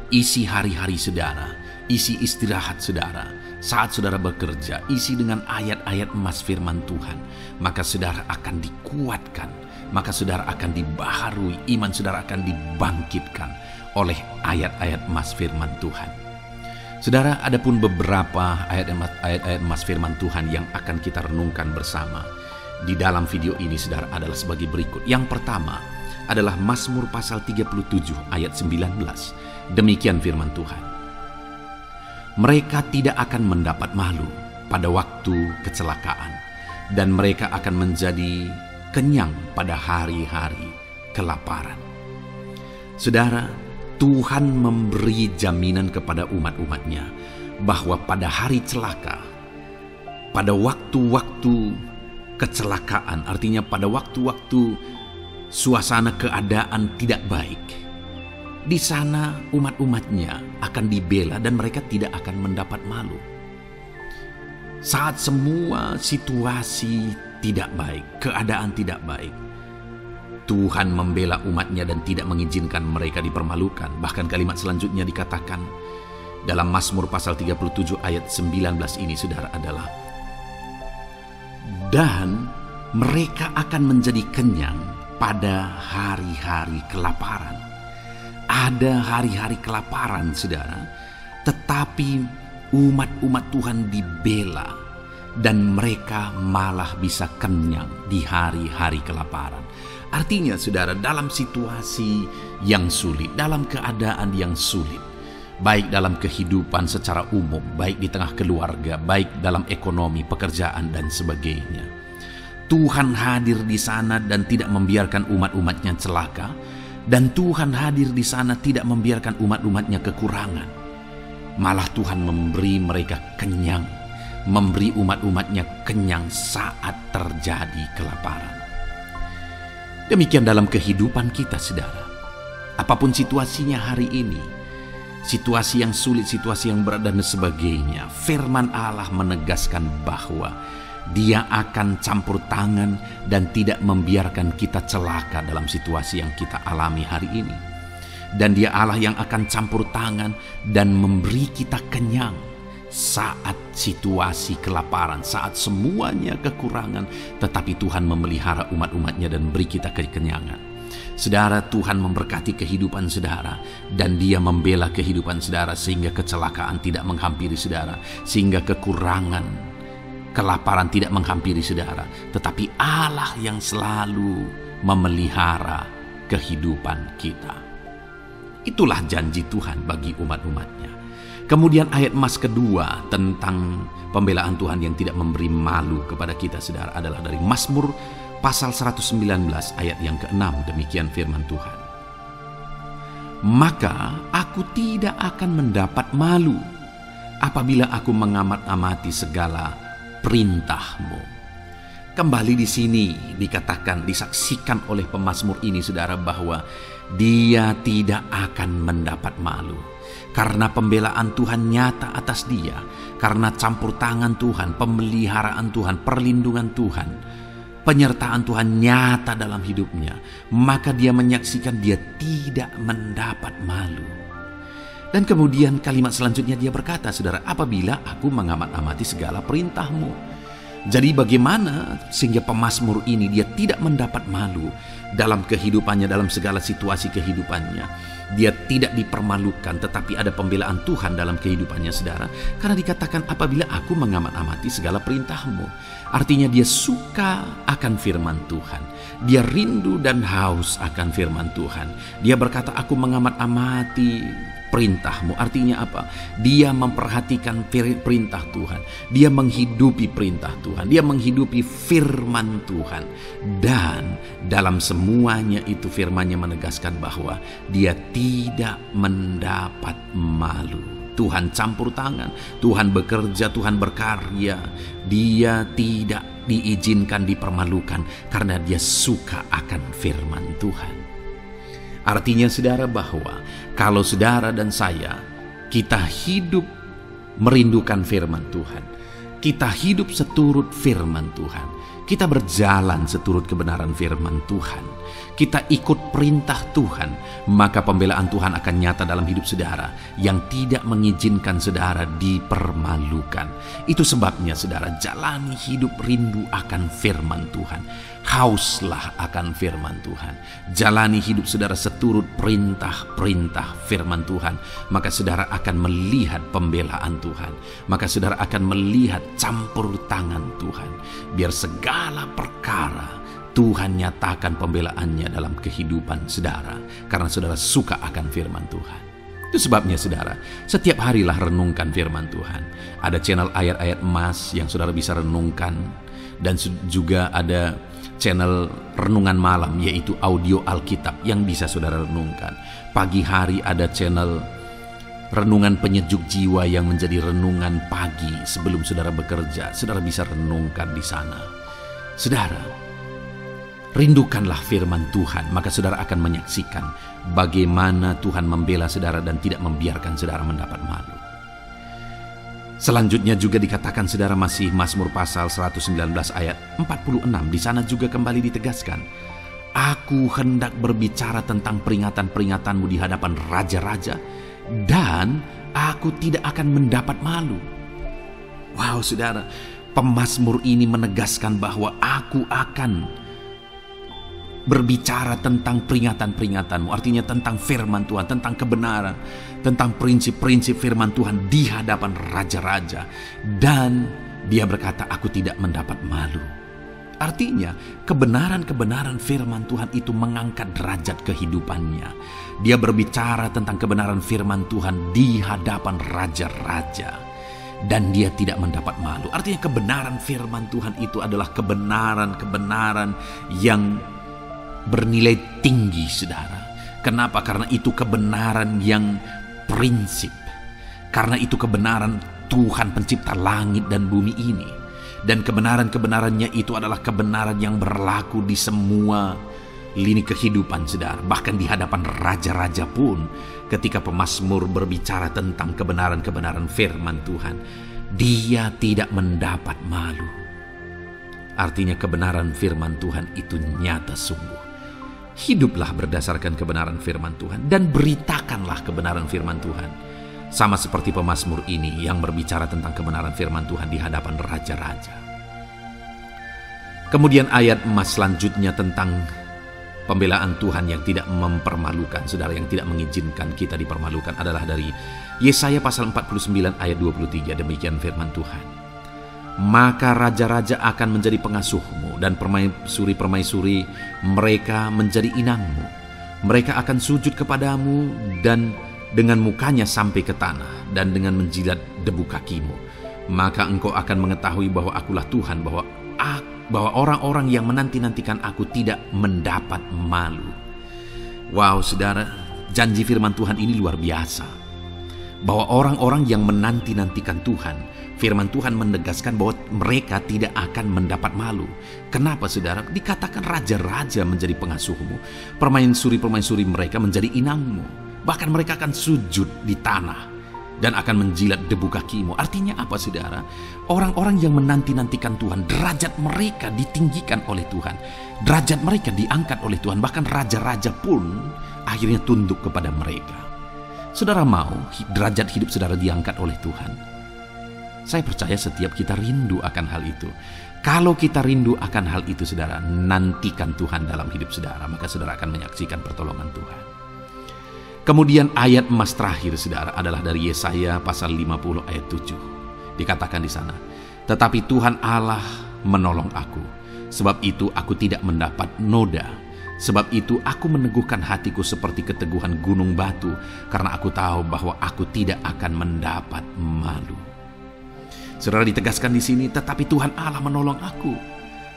Isi hari-hari saudara, isi istirahat saudara, saat saudara bekerja, isi dengan ayat-ayat emas firman Tuhan. Maka saudara akan dikuatkan, maka saudara akan dibaharui, iman saudara akan dibangkitkan oleh ayat-ayat emas firman Tuhan. Saudara, ada pun beberapa ayat-ayat emas firman Tuhan yang akan kita renungkan bersama di dalam video ini saudara adalah sebagai berikut. Yang pertama adalah Mazmur pasal 37 ayat 19. Demikian firman Tuhan. Mereka tidak akan mendapat malu pada waktu kecelakaan, dan mereka akan menjadi kenyang pada hari-hari kelaparan. Saudara, Tuhan memberi jaminan kepada umat-umatnya bahwa pada hari celaka, pada waktu-waktu kecelakaan, artinya pada waktu-waktu suasana keadaan tidak baik, di sana umat-umatnya akan dibela dan mereka tidak akan mendapat malu. Saat semua situasi tidak baik, keadaan tidak baik, Tuhan membela umatnya dan tidak mengizinkan mereka dipermalukan. Bahkan kalimat selanjutnya dikatakan dalam Mazmur pasal 37 ayat 19 ini saudara adalah, dan mereka akan menjadi kenyang pada hari-hari kelaparan. Ada hari-hari kelaparan saudara, tetapi umat-umat Tuhan dibela dan mereka malah bisa kenyang di hari-hari kelaparan. Artinya saudara, dalam situasi yang sulit, dalam keadaan yang sulit, baik dalam kehidupan secara umum, baik di tengah keluarga, baik dalam ekonomi, pekerjaan dan sebagainya, Tuhan hadir di sana dan tidak membiarkan umat-umatnya celaka. Dan Tuhan hadir di sana tidak membiarkan umat-umatnya kekurangan. Malah Tuhan memberi mereka kenyang, memberi umat-umatnya kenyang saat terjadi kelaparan. Demikian dalam kehidupan kita, saudara. Apapun situasinya hari ini, situasi yang sulit, situasi yang berat dan sebagainya, firman Allah menegaskan bahwa Dia akan campur tangan dan tidak membiarkan kita celaka dalam situasi yang kita alami hari ini. Dan Dia Allah yang akan campur tangan dan memberi kita kenyang saat situasi kelaparan, saat semuanya kekurangan, tetapi Tuhan memelihara umat-umatnya dan beri kita kekenyangan. Saudara, Tuhan memberkati kehidupan saudara dan Dia membela kehidupan saudara sehingga kecelakaan tidak menghampiri saudara, sehingga kekurangan, kelaparan tidak menghampiri saudara, tetapi Allah yang selalu memelihara kehidupan kita. Itulah janji Tuhan bagi umat-umatnya. Kemudian ayat emas kedua tentang pembelaan Tuhan yang tidak memberi malu kepada kita, saudara, adalah dari Mazmur pasal 119 ayat yang ke-6. Demikian firman Tuhan. Maka aku tidak akan mendapat malu apabila aku mengamat-amati segala perintah-Mu. Kembali di sini dikatakan, disaksikan oleh pemazmur ini, saudara, bahwa dia tidak akan mendapat malu karena pembelaan Tuhan nyata atas dia, karena campur tangan Tuhan, pemeliharaan Tuhan, perlindungan Tuhan, penyertaan Tuhan nyata dalam hidupnya. Maka dia menyaksikan dia tidak mendapat malu. Dan kemudian kalimat selanjutnya dia berkata, saudara, apabila aku mengamat-amati segala perintah-Mu. Jadi bagaimana sehingga pemazmur ini dia tidak mendapat malu dalam kehidupannya, dalam segala situasi kehidupannya. Dia tidak dipermalukan, tetapi ada pembelaan Tuhan dalam kehidupannya, saudara. Karena dikatakan apabila aku mengamat-amati segala perintah-Mu. Artinya dia suka akan firman Tuhan. Dia rindu dan haus akan firman Tuhan. Dia berkata, aku mengamat-amati perintah-Mu. Artinya apa? Dia memperhatikan perintah Tuhan. Dia menghidupi perintah Tuhan. Dia menghidupi firman Tuhan. Dan dalam semuanya itu firman-Nya menegaskan bahwa dia tidak mendapat malu. Tuhan campur tangan, Tuhan bekerja, Tuhan berkarya. Dia tidak diizinkan dipermalukan karena dia suka akan firman Tuhan. Artinya, saudara, bahwa kalau saudara dan saya, kita hidup merindukan firman Tuhan, kita hidup seturut firman Tuhan, kita berjalan seturut kebenaran firman Tuhan, kita ikut perintah Tuhan, maka pembelaan Tuhan akan nyata dalam hidup saudara yang tidak mengizinkan saudara dipermalukan. Itu sebabnya, saudara, jalani hidup rindu akan firman Tuhan. Hauslah akan firman Tuhan. Jalani hidup saudara seturut perintah-perintah firman Tuhan. Maka saudara akan melihat pembelaan Tuhan. Maka saudara akan melihat campur tangan Tuhan. Biar segala perkara Tuhan nyatakan pembelaannya dalam kehidupan saudara. Karena saudara suka akan firman Tuhan. Itu sebabnya, saudara, setiap harilah renungkan firman Tuhan. Ada channel ayat-ayat emas yang saudara bisa renungkan. Dan juga ada channel renungan malam, yaitu audio Alkitab yang bisa saudara renungkan. Pagi hari ada channel renungan penyejuk jiwa yang menjadi renungan pagi sebelum saudara bekerja. Saudara bisa renungkan di sana. Saudara, rindukanlah firman Tuhan, maka saudara akan menyaksikan bagaimana Tuhan membela saudara dan tidak membiarkan saudara mendapat malu. Selanjutnya juga dikatakan, saudara, masih Mazmur pasal 119 ayat 46. Di sana juga kembali ditegaskan, aku hendak berbicara tentang peringatan-peringatanmu di hadapan raja-raja, dan aku tidak akan mendapat malu. Wow, saudara, pemazmur ini menegaskan bahwa aku akan berbicara tentang peringatan-peringatanmu. Artinya tentang firman Tuhan, tentang kebenaran, tentang prinsip-prinsip firman Tuhan di hadapan raja-raja. Dan dia berkata, aku tidak mendapat malu. Artinya kebenaran-kebenaran firman Tuhan itu mengangkat derajat kehidupannya. Dia berbicara tentang kebenaran firman Tuhan di hadapan raja-raja. dan dia tidak mendapat malu. Artinya kebenaran firman Tuhan itu adalah kebenaran-kebenaran yang bernilai tinggi, saudara. Kenapa? Karena itu kebenaran yang prinsip. Karena itu kebenaran Tuhan pencipta langit dan bumi ini. Dan kebenaran-kebenarannya itu adalah kebenaran yang berlaku di semua lini kehidupan, saudara. Bahkan di hadapan raja-raja pun, ketika pemazmur berbicara tentang kebenaran-kebenaran firman Tuhan, dia tidak mendapat malu. Artinya kebenaran firman Tuhan itu nyata sungguh. Hiduplah berdasarkan kebenaran firman Tuhan dan beritakanlah kebenaran firman Tuhan. Sama seperti pemazmur ini yang berbicara tentang kebenaran firman Tuhan di hadapan raja-raja. Kemudian ayat emas selanjutnya tentang pembelaan Tuhan yang tidak mempermalukan, saudara, yang tidak mengizinkan kita dipermalukan adalah dari Yesaya pasal 49 ayat 23. Demikian firman Tuhan. Maka raja-raja akan menjadi pengasuhmu dan permaisuri-permaisuri mereka menjadi inangmu. Mereka akan sujud kepadamu dan dengan mukanya sampai ke tanah dan dengan menjilat debu kakimu. Maka engkau akan mengetahui bahwa akulah Tuhan, bahwa orang-orang yang menanti-nantikan aku tidak mendapat malu. Wow, saudara, janji firman Tuhan ini luar biasa. Bahwa orang-orang yang menanti-nantikan Tuhan, firman Tuhan menegaskan bahwa mereka tidak akan mendapat malu. Kenapa, saudara? Dikatakan raja-raja menjadi pengasuhmu, permaisuri-permaisuri mereka menjadi inangmu. Bahkan mereka akan sujud di tanah dan akan menjilat debu kakimu. Artinya apa, saudara? Orang-orang yang menanti-nantikan Tuhan, derajat mereka ditinggikan oleh Tuhan. Derajat mereka diangkat oleh Tuhan. Bahkan raja-raja pun akhirnya tunduk kepada mereka. Saudara mau derajat hidup saudara diangkat oleh Tuhan? Saya percaya setiap kita rindu akan hal itu. Kalau kita rindu akan hal itu, saudara, nantikan Tuhan dalam hidup saudara, maka saudara akan menyaksikan pertolongan Tuhan. Kemudian ayat emas terakhir, saudara, adalah dari Yesaya pasal 50 ayat 7. Dikatakan di sana, tetapi Tuhan Allah menolong aku, sebab itu aku tidak mendapat noda. Sebab itu aku meneguhkan hatiku seperti keteguhan gunung batu, karena aku tahu bahwa aku tidak akan mendapat malu. Saudara, ditegaskan di sini, tetapi Tuhan Allah menolong aku.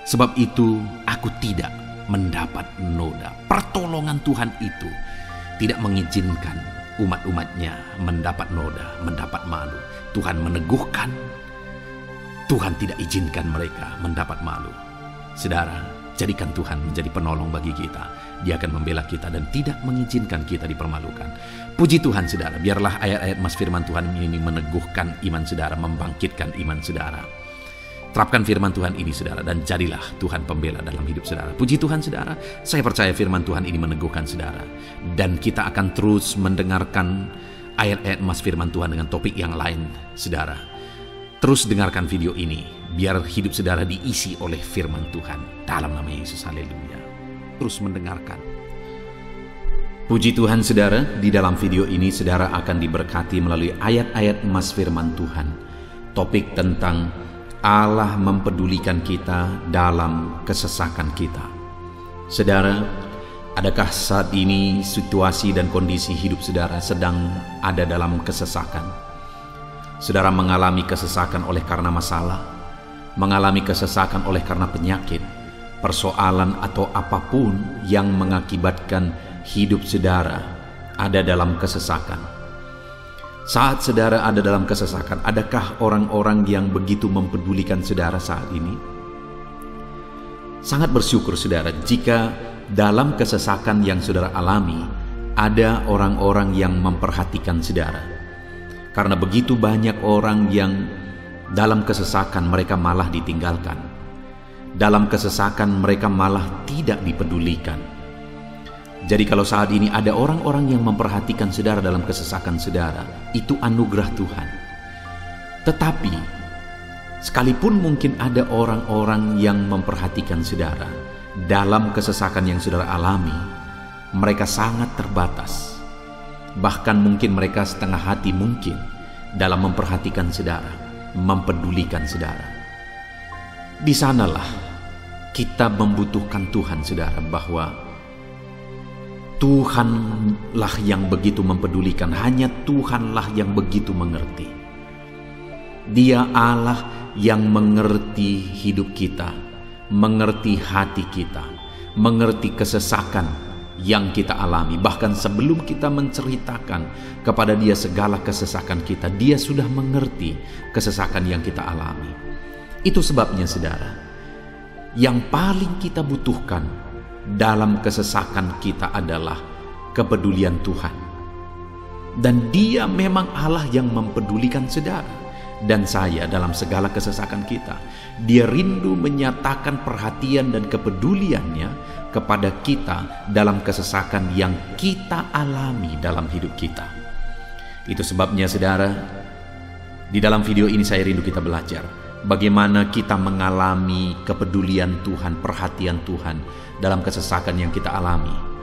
Sebab itu aku tidak mendapat noda. Pertolongan Tuhan itu tidak mengizinkan umat-umatnya mendapat noda, mendapat malu. Tuhan meneguhkan, Tuhan tidak izinkan mereka mendapat malu. Saudara, jadikan Tuhan menjadi penolong bagi kita. Dia akan membela kita dan tidak mengizinkan kita dipermalukan. Puji Tuhan, saudara, biarlah ayat-ayat emas firman Tuhan ini meneguhkan iman saudara, membangkitkan iman saudara. Terapkan firman Tuhan ini, saudara, dan jadilah Tuhan pembela dalam hidup saudara. Puji Tuhan, saudara, saya percaya firman Tuhan ini meneguhkan saudara. Dan kita akan terus mendengarkan ayat-ayat emas firman Tuhan dengan topik yang lain, saudara. Terus dengarkan video ini, biar hidup saudara diisi oleh firman Tuhan. Dalam nama Yesus, haleluya. Terus mendengarkan. Puji Tuhan, saudara, di dalam video ini saudara akan diberkati melalui ayat-ayat emas firman Tuhan. Topik tentang Allah mempedulikan kita dalam kesesakan kita. Saudara, adakah saat ini situasi dan kondisi hidup saudara sedang ada dalam kesesakan? Saudara mengalami kesesakan oleh karena masalah, mengalami kesesakan oleh karena penyakit, persoalan atau apapun yang mengakibatkan hidup saudara ada dalam kesesakan. Saat saudara ada dalam kesesakan, adakah orang-orang yang begitu mempedulikan saudara saat ini? Sangat bersyukur, saudara, jika dalam kesesakan yang saudara alami ada orang-orang yang memperhatikan saudara. Karena begitu banyak orang yang dalam kesesakan mereka malah ditinggalkan. Dalam kesesakan mereka malah tidak dipedulikan. Jadi kalau saat ini ada orang-orang yang memperhatikan saudara dalam kesesakan saudara, itu anugerah Tuhan. Tetapi sekalipun mungkin ada orang-orang yang memperhatikan saudara dalam kesesakan yang saudara alami, mereka sangat terbatas. Bahkan mungkin mereka setengah hati mungkin dalam memperhatikan saudara, mempedulikan saudara. Di sanalah kita membutuhkan Tuhan, saudara, bahwa Tuhanlah yang begitu mempedulikan, hanya Tuhanlah yang begitu mengerti. Dia Allah yang mengerti hidup kita, mengerti hati kita, mengerti kesesakan yang kita alami. Bahkan sebelum kita menceritakan kepada Dia segala kesesakan kita, Dia sudah mengerti kesesakan yang kita alami. Itu sebabnya saudara, yang paling kita butuhkan dalam kesesakan kita adalah kepedulian Tuhan. Dan Dia memang Allah yang mempedulikan saudara dan saya dalam segala kesesakan kita. Dia rindu menyatakan perhatian dan kepeduliannya kepada kita dalam kesesakan yang kita alami dalam hidup kita. Itu sebabnya saudara, di dalam video ini saya rindu kita belajar bagaimana kita mengalami kepedulian Tuhan, perhatian Tuhan dalam kesesakan yang kita alami.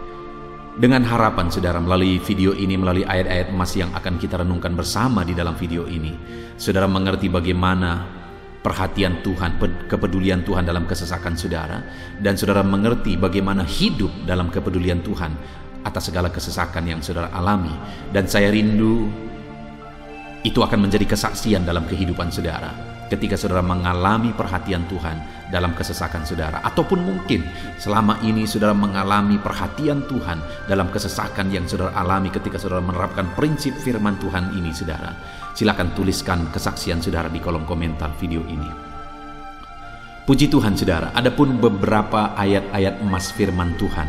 Dengan harapan saudara melalui video ini, melalui ayat-ayat emas yang akan kita renungkan bersama di dalam video ini, saudara mengerti bagaimana perhatian Tuhan, kepedulian Tuhan dalam kesesakan saudara, dan saudara mengerti bagaimana hidup dalam kepedulian Tuhan atas segala kesesakan yang saudara alami. Dan saya rindu itu akan menjadi kesaksian dalam kehidupan saudara ketika saudara mengalami perhatian Tuhan dalam kesesakan saudara, ataupun mungkin selama ini saudara mengalami perhatian Tuhan dalam kesesakan yang saudara alami ketika saudara menerapkan prinsip firman Tuhan ini. Saudara, silakan tuliskan kesaksian saudara di kolom komentar video ini. Puji Tuhan saudara, adapun beberapa ayat-ayat emas firman Tuhan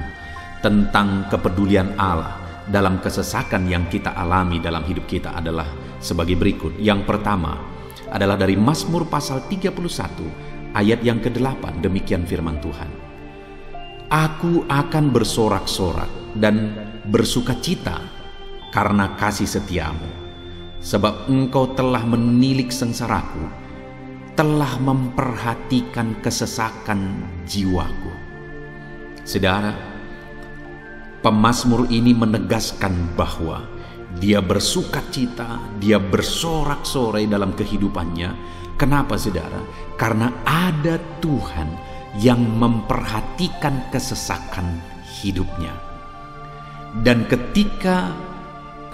tentang kepedulian Allah dalam kesesakan yang kita alami dalam hidup kita adalah sebagai berikut. Yang pertama adalah dari Mazmur pasal 31 ayat yang ke-8. Demikian firman Tuhan. Aku akan bersorak-sorak dan bersukacita karena kasih setiamu, sebab engkau telah menilik sengsaraku, telah memperhatikan kesesakan jiwaku. Saudara, pemazmur ini menegaskan bahwa dia bersukacita, dia bersorak-sorai dalam kehidupannya. Kenapa saudara? Karena ada Tuhan yang memperhatikan kesesakan hidupnya. Dan ketika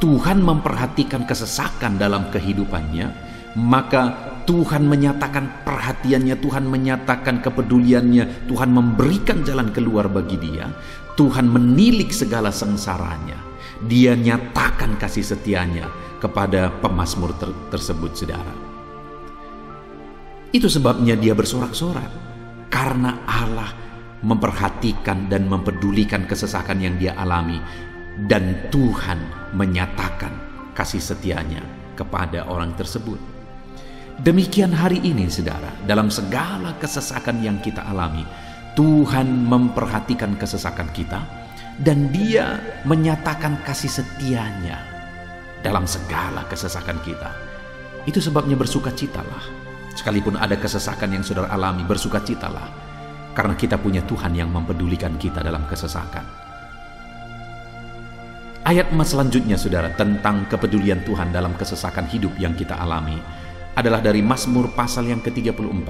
Tuhan memperhatikan kesesakan dalam kehidupannya, maka Tuhan menyatakan perhatiannya, Tuhan menyatakan kepeduliannya, Tuhan memberikan jalan keluar bagi dia, Tuhan menilik segala sengsaranya. Dia nyatakan kasih setianya kepada pemazmur tersebut saudara. Itu sebabnya dia bersorak-sorak, karena Allah memperhatikan dan mempedulikan kesesakan yang dia alami, dan Tuhan menyatakan kasih setianya kepada orang tersebut. Demikian hari ini saudara, dalam segala kesesakan yang kita alami, Tuhan memperhatikan kesesakan kita, dan Dia menyatakan kasih setianya dalam segala kesesakan kita. Itu sebabnya bersukacitalah. Sekalipun ada kesesakan yang saudara alami, bersukacitalah, karena kita punya Tuhan yang mempedulikan kita dalam kesesakan. Ayat emas selanjutnya saudara tentang kepedulian Tuhan dalam kesesakan hidup yang kita alami adalah dari Mazmur pasal yang ke-34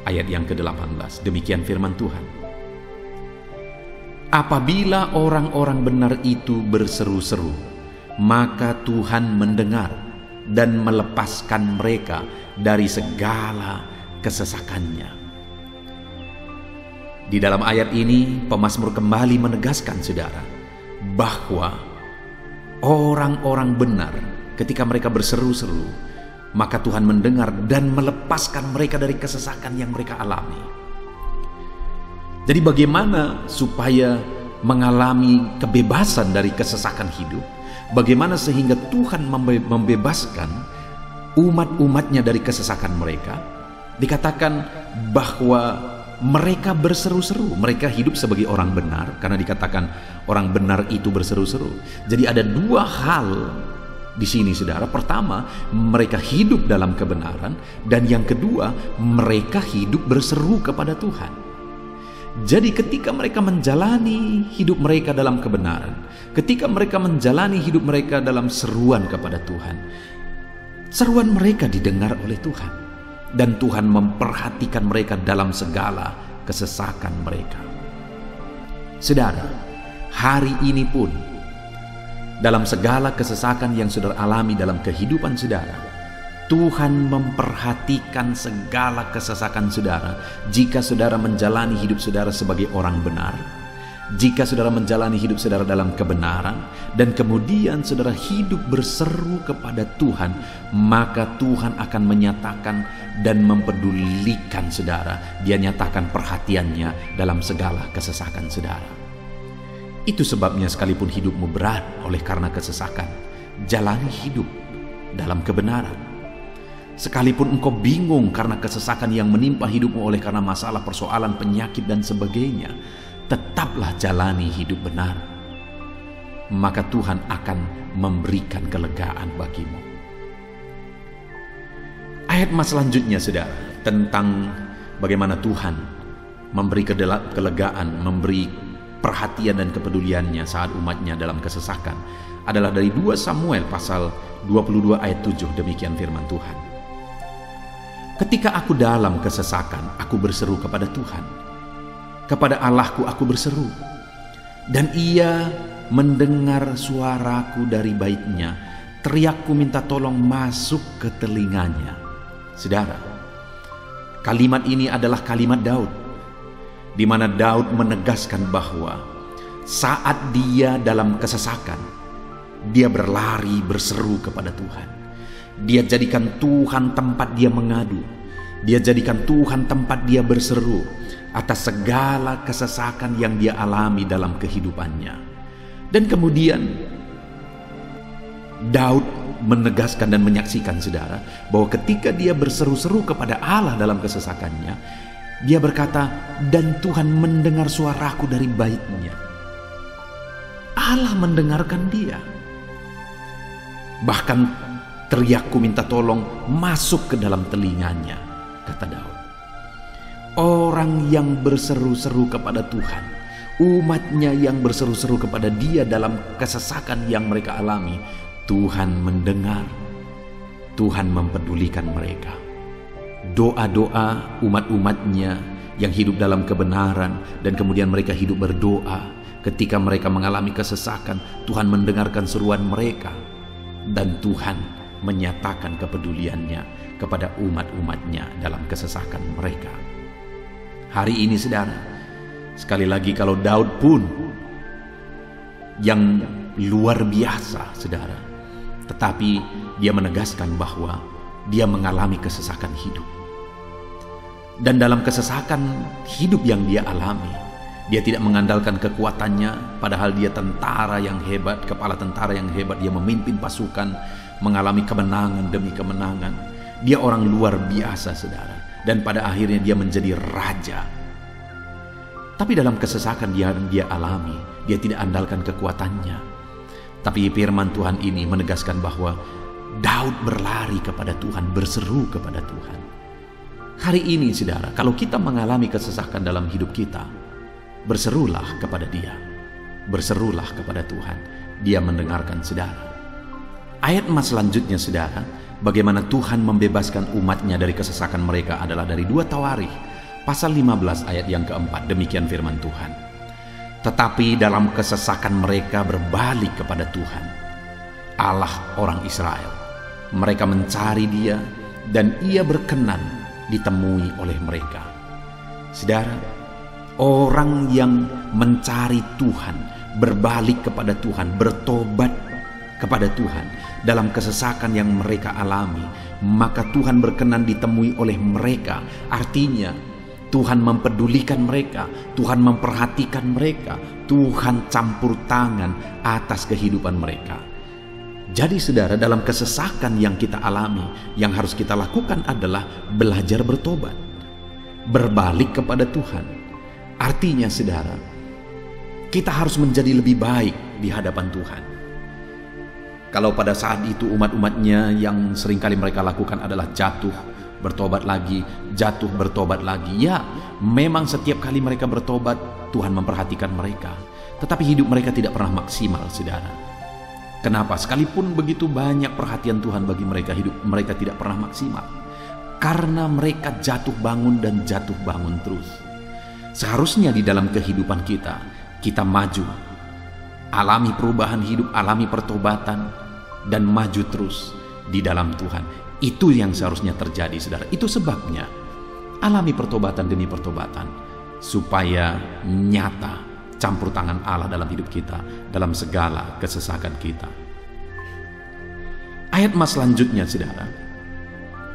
ayat yang ke-18. Demikian firman Tuhan. Apabila orang-orang benar itu berseru-seru, maka Tuhan mendengar dan melepaskan mereka dari segala kesesakannya. Di dalam ayat ini, pemazmur kembali menegaskan saudara bahwa orang-orang benar ketika mereka berseru-seru, maka Tuhan mendengar dan melepaskan mereka dari kesesakan yang mereka alami. Jadi bagaimana supaya mengalami kebebasan dari kesesakan hidup? Bagaimana sehingga Tuhan membebaskan umat-umatnya dari kesesakan mereka? Dikatakan bahwa mereka berseru-seru, mereka hidup sebagai orang benar, karena dikatakan orang benar itu berseru-seru. Jadi ada dua hal di sini saudara. Pertama, mereka hidup dalam kebenaran, dan yang kedua, mereka hidup berseru kepada Tuhan. Jadi ketika mereka menjalani hidup mereka dalam kebenaran, ketika mereka menjalani hidup mereka dalam seruan kepada Tuhan, seruan mereka didengar oleh Tuhan, dan Tuhan memperhatikan mereka dalam segala kesesakan mereka. Saudara, hari ini pun dalam segala kesesakan yang saudara alami dalam kehidupan saudara, Tuhan memperhatikan segala kesesakan saudara jika saudara menjalani hidup saudara sebagai orang benar, jika saudara menjalani hidup saudara dalam kebenaran, dan kemudian saudara hidup berseru kepada Tuhan, maka Tuhan akan menyatakan dan mempedulikan saudara. Dia nyatakan perhatiannya dalam segala kesesakan saudara. Itu sebabnya sekalipun hidupmu berat oleh karena kesesakan, jalani hidup dalam kebenaran. Sekalipun engkau bingung karena kesesakan yang menimpa hidupmu oleh karena masalah, persoalan, penyakit dan sebagainya, tetaplah jalani hidup benar. Maka Tuhan akan memberikan kelegaan bagimu. Ayat mas selanjutnya saudara, tentang bagaimana Tuhan memberi kelegaan, memberi perhatian dan kepeduliannya saat umatnya dalam kesesakan, adalah dari 2 Samuel pasal 22 ayat 7. Demikian firman Tuhan. Ketika aku dalam kesesakan, aku berseru kepada Tuhan. Kepada Allahku aku berseru, dan Ia mendengar suaraku dari baitnya. Teriakku minta tolong masuk ke telinganya. Saudara, kalimat ini adalah kalimat Daud, di mana Daud menegaskan bahwa saat dia dalam kesesakan, dia berlari berseru kepada Tuhan. Dia jadikan Tuhan tempat dia mengadu. Dia jadikan Tuhan tempat dia berseru atas segala kesesakan yang dia alami dalam kehidupannya. Dan kemudian Daud menegaskan dan menyaksikan saudara bahwa ketika dia berseru-seru kepada Allah dalam kesesakannya, dia berkata, dan Tuhan mendengar suaraku dari baitnya. Allah mendengarkan dia. Bahkan teriakku minta tolong masuk ke dalam telinganya, kata Daud. Orang yang berseru-seru kepada Tuhan, umatnya yang berseru-seru kepada Dia dalam kesesakan yang mereka alami, Tuhan mendengar, Tuhan mempedulikan mereka. Doa-doa umat-umatnya yang hidup dalam kebenaran, dan kemudian mereka hidup berdoa ketika mereka mengalami kesesakan, Tuhan mendengarkan seruan mereka, dan Tuhan menyatakan kepeduliannya kepada umat-umatnya dalam kesesakan mereka. Hari ini saudara, sekali lagi kalau Daud pun yang luar biasa saudara, tetapi dia menegaskan bahwa dia mengalami kesesakan hidup. Dan dalam kesesakan hidup yang dia alami, dia tidak mengandalkan kekuatannya, padahal dia tentara yang hebat, kepala tentara yang hebat. Dia memimpin pasukan, mengalami kemenangan demi kemenangan. Dia orang luar biasa saudara, dan pada akhirnya dia menjadi raja. Tapi dalam kesesakan dia alami, dia tidak andalkan kekuatannya. Tapi firman Tuhan ini menegaskan bahwa Daud berlari kepada Tuhan, berseru kepada Tuhan. Hari ini saudara, kalau kita mengalami kesesakan dalam hidup kita, berserulah kepada Dia, berserulah kepada Tuhan. Dia mendengarkan saudara. Ayat emas selanjutnya saudara, bagaimana Tuhan membebaskan umatnya dari kesesakan mereka adalah dari 2 Tawarikh pasal 15 ayat yang keempat. Demikian firman Tuhan. Tetapi dalam kesesakan mereka berbalik kepada Tuhan, Allah orang Israel. Mereka mencari Dia, dan Ia berkenan ditemui oleh mereka. Saudara, orang yang mencari Tuhan, berbalik kepada Tuhan, bertobat kepada Tuhan dalam kesesakan yang mereka alami, maka Tuhan berkenan ditemui oleh mereka. Artinya Tuhan mempedulikan mereka, Tuhan memperhatikan mereka, Tuhan campur tangan atas kehidupan mereka. Jadi saudara, dalam kesesakan yang kita alami, yang harus kita lakukan adalah belajar bertobat, berbalik kepada Tuhan. Artinya saudara, kita harus menjadi lebih baik di hadapan Tuhan. Kalau pada saat itu umat-umatnya yang seringkali mereka lakukan adalah jatuh, bertobat lagi, jatuh, bertobat lagi. Ya, memang setiap kali mereka bertobat, Tuhan memperhatikan mereka. Tetapi hidup mereka tidak pernah maksimal, saudara. Kenapa? Sekalipun begitu banyak perhatian Tuhan bagi mereka, hidup mereka tidak pernah maksimal. Karena mereka jatuh bangun dan jatuh bangun terus. Seharusnya di dalam kehidupan kita, kita maju, alami perubahan hidup, alami pertobatan, dan maju terus di dalam Tuhan. Itu yang seharusnya terjadi, saudara. Itu sebabnya alami pertobatan demi pertobatan, supaya nyata campur tangan Allah dalam hidup kita, dalam segala kesesakan kita. Ayat mas selanjutnya, saudara,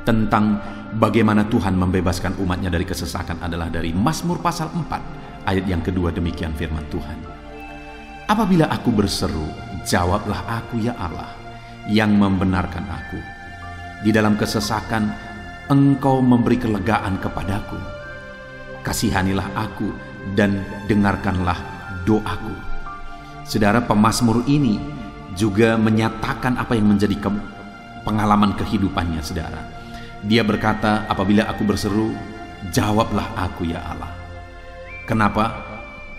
tentang bagaimana Tuhan membebaskan umatnya dari kesesakan adalah dari Mazmur pasal 4 ayat yang kedua. Demikian firman Tuhan, apabila aku berseru, jawablah aku ya Allah, yang membenarkan aku. Di dalam kesesakan Engkau memberi kelegaan kepadaku. Kasihanilah aku dan dengarkanlah doaku. Saudara, pemazmur ini juga menyatakan apa yang menjadi pengalaman kehidupannya, saudara. Dia berkata, apabila aku berseru, jawablah aku ya Allah. Kenapa?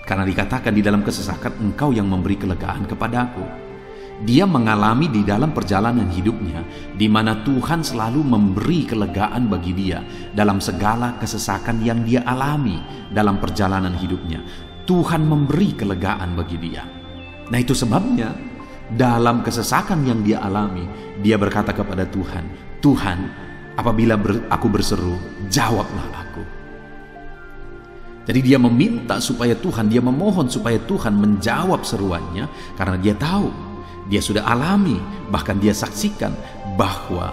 Karena dikatakan di dalam kesesakan Engkau yang memberi kelegaan kepadaku. Dia mengalami di dalam perjalanan hidupnya, di mana Tuhan selalu memberi kelegaan bagi dia dalam segala kesesakan yang dia alami dalam perjalanan hidupnya. Tuhan memberi kelegaan bagi dia. Nah, itu sebabnya dalam kesesakan yang dia alami, dia berkata kepada Tuhan, Tuhan, apabila aku berseru, jawablah aku. Jadi dia meminta supaya Tuhan, dia memohon supaya Tuhan menjawab seruannya, karena dia tahu, dia sudah alami, bahkan dia saksikan bahwa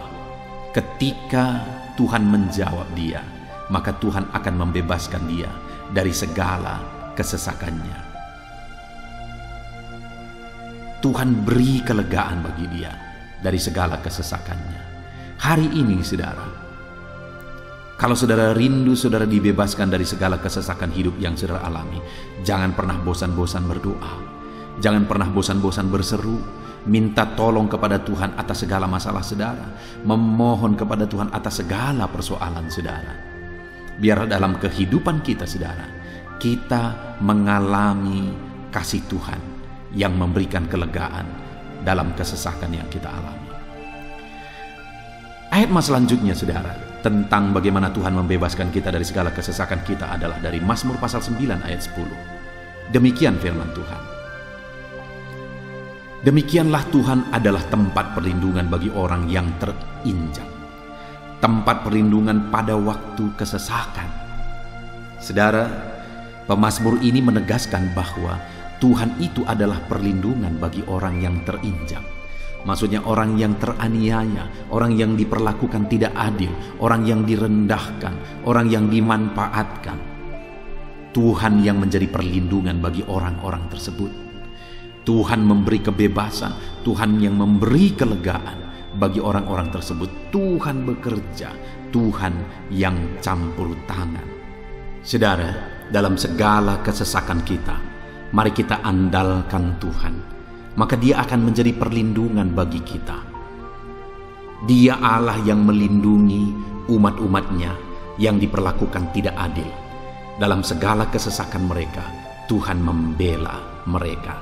ketika Tuhan menjawab dia, maka Tuhan akan membebaskan dia dari segala kesesakannya. Tuhan beri kelegaan bagi dia dari segala kesesakannya. Hari ini, saudara, kalau saudara rindu saudara dibebaskan dari segala kesesakan hidup yang saudara alami, jangan pernah bosan-bosan berdoa. Jangan pernah bosan-bosan berseru, minta tolong kepada Tuhan atas segala masalah saudara, memohon kepada Tuhan atas segala persoalan saudara. Biar dalam kehidupan kita, saudara, kita mengalami kasih Tuhan yang memberikan kelegaan dalam kesesakan yang kita alami. Ayat mas selanjutnya, saudara, tentang bagaimana Tuhan membebaskan kita dari segala kesesakan kita adalah dari Mazmur pasal 9 ayat 10. Demikian firman Tuhan, demikianlah Tuhan adalah tempat perlindungan bagi orang yang terinjak, tempat perlindungan pada waktu kesesakan. Saudara, pemazmur ini menegaskan bahwa Tuhan itu adalah perlindungan bagi orang yang terinjak. Maksudnya orang yang teraniaya, orang yang diperlakukan tidak adil, orang yang direndahkan, orang yang dimanfaatkan. Tuhan yang menjadi perlindungan bagi orang-orang tersebut. Tuhan memberi kebebasan, Tuhan yang memberi kelegaan bagi orang-orang tersebut. Tuhan bekerja, Tuhan yang campur tangan. Saudara, dalam segala kesesakan kita, mari kita andalkan Tuhan. Maka dia akan menjadi perlindungan bagi kita. Dia Allah yang melindungi umat-umatnya yang diperlakukan tidak adil. Dalam segala kesesakan mereka, Tuhan membela mereka.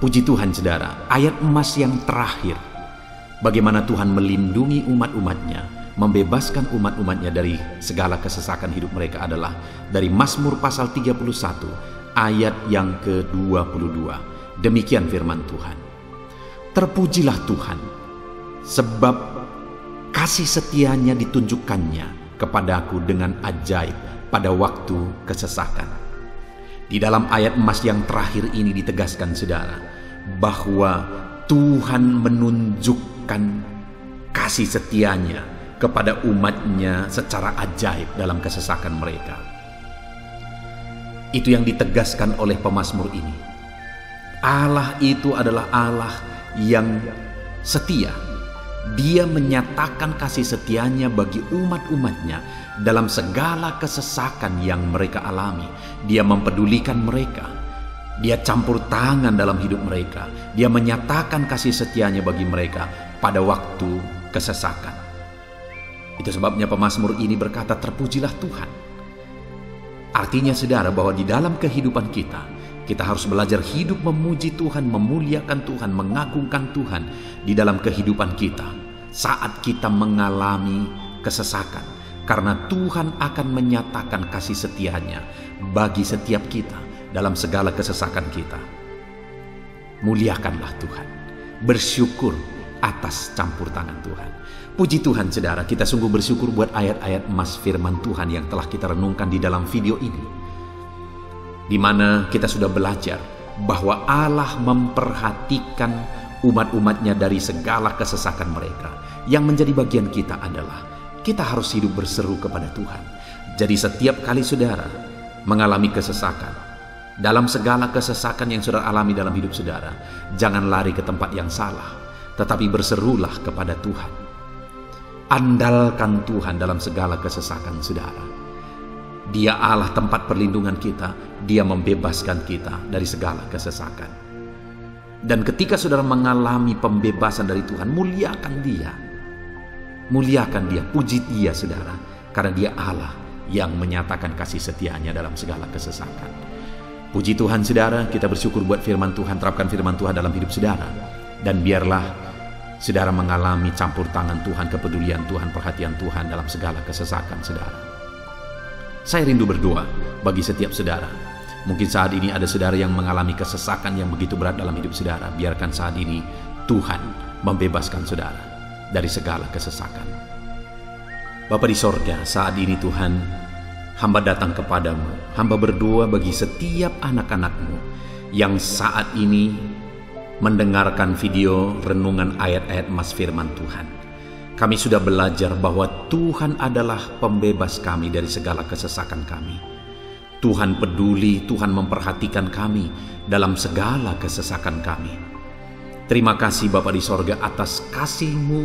Puji Tuhan, saudara, ayat emas yang terakhir, bagaimana Tuhan melindungi umat-umatnya, membebaskan umat-umatnya dari segala kesesakan hidup mereka adalah dari Mazmur pasal 31 ayat yang ke-22. Demikian firman Tuhan, terpujilah Tuhan, sebab kasih setianya ditunjukkannya kepadaku dengan ajaib pada waktu kesesakan. Di dalam ayat emas yang terakhir ini ditegaskan, saudara, bahwa Tuhan menunjukkan kasih setianya kepada umatnya secara ajaib dalam kesesakan mereka. Itu yang ditegaskan oleh pemazmur ini. Allah itu adalah Allah yang setia. Dia menyatakan kasih setianya bagi umat-umatnya dalam segala kesesakan yang mereka alami. Dia mempedulikan mereka. Dia campur tangan dalam hidup mereka. Dia menyatakan kasih setianya bagi mereka pada waktu kesesakan. Itu sebabnya pemazmur ini berkata, terpujilah Tuhan. Artinya, saudara, bahwa di dalam kehidupan kita harus belajar hidup memuji Tuhan, memuliakan Tuhan, mengagungkan Tuhan di dalam kehidupan kita saat kita mengalami kesesakan. Karena Tuhan akan menyatakan kasih setianya bagi setiap kita dalam segala kesesakan kita. Muliakanlah Tuhan, bersyukur atas campur tangan Tuhan. Puji Tuhan saudara, kita sungguh bersyukur buat ayat-ayat emas firman Tuhan yang telah kita renungkan di dalam video ini, di mana kita sudah belajar bahwa Allah memperhatikan umat-umatnya dari segala kesesakan mereka. Yang menjadi bagian kita adalah kita harus hidup berseru kepada Tuhan. Jadi setiap kali saudara mengalami kesesakan, dalam segala kesesakan yang saudara alami dalam hidup saudara, jangan lari ke tempat yang salah, tetapi berserulah kepada Tuhan. Andalkan Tuhan dalam segala kesesakan saudara. Dia Allah tempat perlindungan kita. Dia membebaskan kita dari segala kesesakan. Dan ketika saudara mengalami pembebasan dari Tuhan, muliakan Dia. Muliakan Dia, puji Dia saudara. Karena Dia Allah yang menyatakan kasih setianya dalam segala kesesakan. Puji Tuhan saudara, kita bersyukur buat firman Tuhan. Terapkan firman Tuhan dalam hidup saudara. Dan biarlah saudara mengalami campur tangan Tuhan, kepedulian Tuhan, perhatian Tuhan dalam segala kesesakan saudara. Saya rindu berdoa bagi setiap saudara. Mungkin saat ini ada saudara yang mengalami kesesakan yang begitu berat dalam hidup saudara. Biarkan saat ini Tuhan membebaskan saudara dari segala kesesakan. Bapa di sorga, saat ini Tuhan, hamba datang kepadamu. Hamba berdoa bagi setiap anak-anak-Mu yang saat ini mendengarkan video renungan ayat-ayat emas firman Tuhan. Kami sudah belajar bahwa Tuhan adalah pembebas kami dari segala kesesakan kami. Tuhan peduli, Tuhan memperhatikan kami dalam segala kesesakan kami. Terima kasih Bapa di sorga atas kasih-Mu,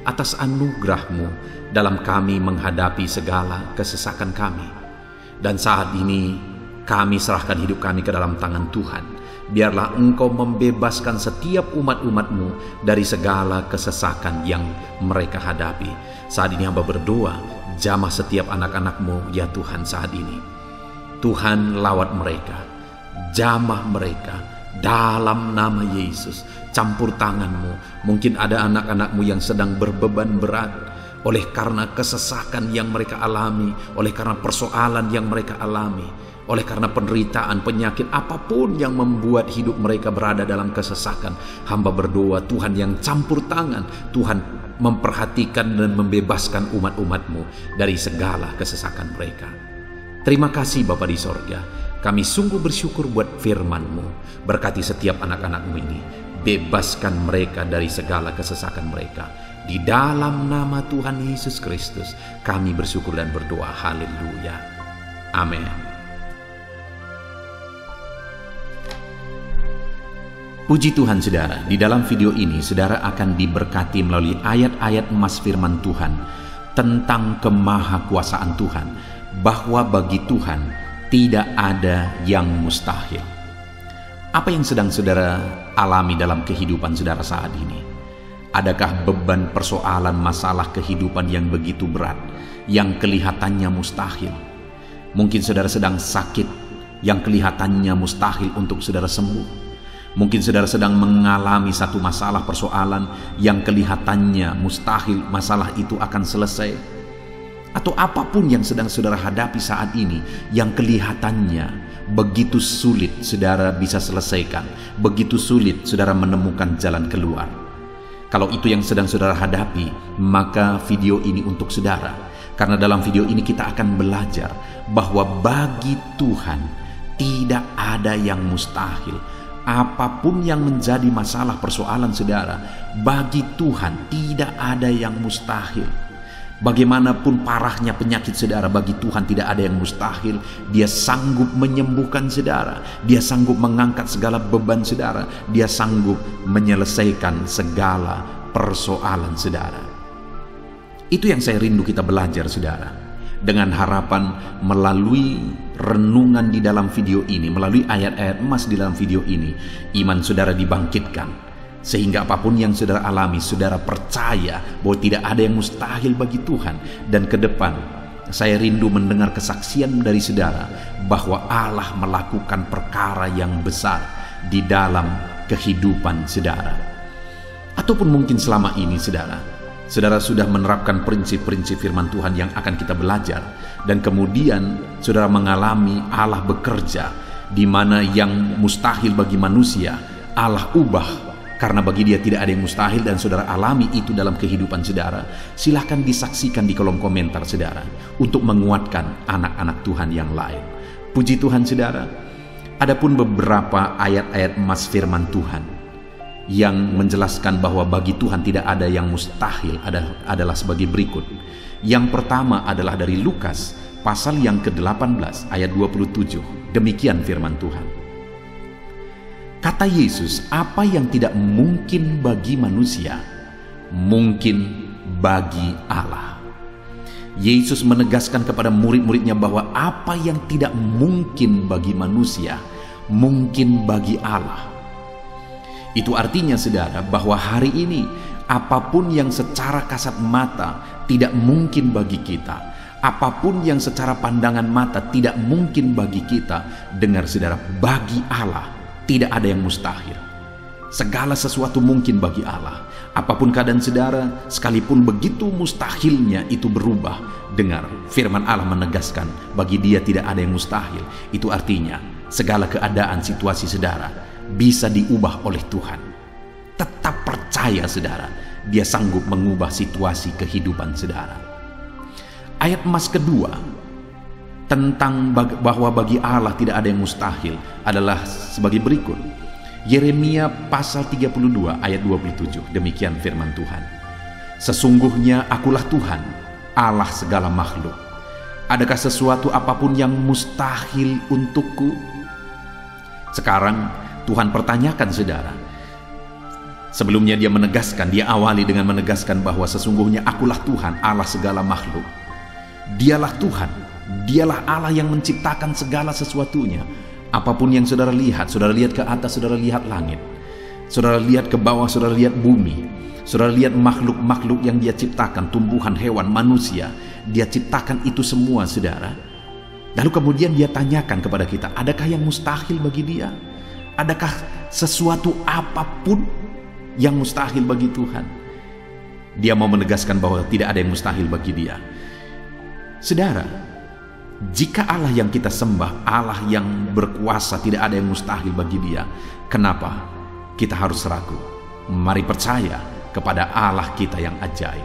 atas anugerah-Mu dalam kami menghadapi segala kesesakan kami. Dan saat ini kami serahkan hidup kami ke dalam tangan Tuhan. Biarlah Engkau membebaskan setiap umat-umat-Mu dari segala kesesakan yang mereka hadapi. Saat ini hamba berdoa, jamah setiap anak-anak-Mu ya Tuhan saat ini. Tuhan lawat mereka, jamah mereka dalam nama Yesus. Campur tangan-Mu. Mungkin ada anak-anak-Mu yang sedang berbeban berat oleh karena kesesakan yang mereka alami, oleh karena persoalan yang mereka alami, oleh karena penderitaan, penyakit, apapun yang membuat hidup mereka berada dalam kesesakan. Hamba berdoa Tuhan yang campur tangan, Tuhan memperhatikan dan membebaskan umat-umat-Mu dari segala kesesakan mereka. Terima kasih Bapa di sorga. Kami sungguh bersyukur buat firman-Mu. Berkati setiap anak-anak-Mu ini. Bebaskan mereka dari segala kesesakan mereka. Di dalam nama Tuhan Yesus Kristus kami bersyukur dan berdoa. Haleluya. Amin. Puji Tuhan saudara, di dalam video ini saudara akan diberkati melalui ayat-ayat emas firman Tuhan tentang kemahakuasaan Tuhan, bahwa bagi Tuhan tidak ada yang mustahil. Apa yang sedang saudara alami dalam kehidupan saudara saat ini? Adakah beban, persoalan, masalah kehidupan yang begitu berat, yang kelihatannya mustahil? Mungkin saudara sedang sakit, yang kelihatannya mustahil untuk saudara sembuh. Mungkin saudara sedang mengalami satu masalah, persoalan yang kelihatannya mustahil masalah itu akan selesai. Atau apapun yang sedang saudara hadapi saat ini yang kelihatannya begitu sulit saudara bisa selesaikan, begitu sulit saudara menemukan jalan keluar. Kalau itu yang sedang saudara hadapi, maka video ini untuk saudara. Karena dalam video ini kita akan belajar bahwa bagi Tuhan tidak ada yang mustahil. Apapun yang menjadi masalah persoalan saudara, bagi Tuhan tidak ada yang mustahil. Bagaimanapun parahnya penyakit saudara, bagi Tuhan tidak ada yang mustahil. Dia sanggup menyembuhkan saudara, Dia sanggup mengangkat segala beban saudara, Dia sanggup menyelesaikan segala persoalan saudara. Itu yang saya rindu kita belajar saudara. Dengan harapan melalui renungan di dalam video ini, melalui ayat-ayat emas di dalam video ini, iman saudara dibangkitkan. Sehingga apapun yang saudara alami, saudara percaya bahwa tidak ada yang mustahil bagi Tuhan. Dan ke depan, saya rindu mendengar kesaksian dari saudara bahwa Allah melakukan perkara yang besar di dalam kehidupan saudara. Ataupun mungkin selama ini saudara sudah menerapkan prinsip-prinsip firman Tuhan yang akan kita belajar, dan kemudian saudara mengalami Allah bekerja di mana yang mustahil bagi manusia, Allah ubah Karena bagi Dia tidak ada yang mustahil dan saudara alami itu dalam kehidupan saudara. Silahkan disaksikan di kolom komentar saudara untuk menguatkan anak-anak Tuhan yang lain. Puji Tuhan saudara. Adapun beberapa ayat-ayat emas firman Tuhan yang menjelaskan bahwa bagi Tuhan tidak ada yang mustahil adalah sebagai berikut. Yang pertama adalah dari Lukas pasal yang ke-18 ayat 27. Demikian firman Tuhan. Kata Yesus, apa yang tidak mungkin bagi manusia, mungkin bagi Allah. Yesus menegaskan kepada murid-muridnya bahwa apa yang tidak mungkin bagi manusia, mungkin bagi Allah. Itu artinya saudara bahwa hari ini apapun yang secara kasat mata tidak mungkin bagi kita, apapun yang secara pandangan mata tidak mungkin bagi kita, dengar saudara, bagi Allah tidak ada yang mustahil. Segala sesuatu mungkin bagi Allah. Apapun keadaan saudara, sekalipun begitu mustahilnya itu berubah. Dengar, firman Allah menegaskan bagi Dia tidak ada yang mustahil. Itu artinya segala keadaan situasi saudara bisa diubah oleh Tuhan. Tetap percaya saudara, Dia sanggup mengubah situasi kehidupan saudara. Ayat emas kedua tentang bahwa bagi Allah tidak ada yang mustahil adalah sebagai berikut. Yeremia pasal 32 ayat 27. Demikian firman Tuhan. Sesungguhnya akulah Tuhan, Allah segala makhluk. Adakah sesuatu apapun yang mustahil untukku? Sekarang Tuhan pertanyakan saudara. Sebelumnya Dia menegaskan, Dia awali dengan menegaskan bahwa sesungguhnya akulah Tuhan, Allah segala makhluk. Dialah Tuhan, Dialah Allah yang menciptakan segala sesuatunya. Apapun yang saudara lihat ke atas, saudara lihat langit, saudara lihat ke bawah, saudara lihat bumi, saudara lihat makhluk-makhluk yang Dia ciptakan, tumbuhan, hewan, manusia, Dia ciptakan itu semua saudara. Lalu kemudian Dia tanyakan kepada kita, adakah yang mustahil bagi Dia? Adakah sesuatu apapun yang mustahil bagi Tuhan? Dia mau menegaskan bahwa tidak ada yang mustahil bagi Dia. Saudara, jika Allah yang kita sembah, Allah yang berkuasa, tidak ada yang mustahil bagi Dia, kenapa kita harus ragu? Mari percaya kepada Allah kita yang ajaib.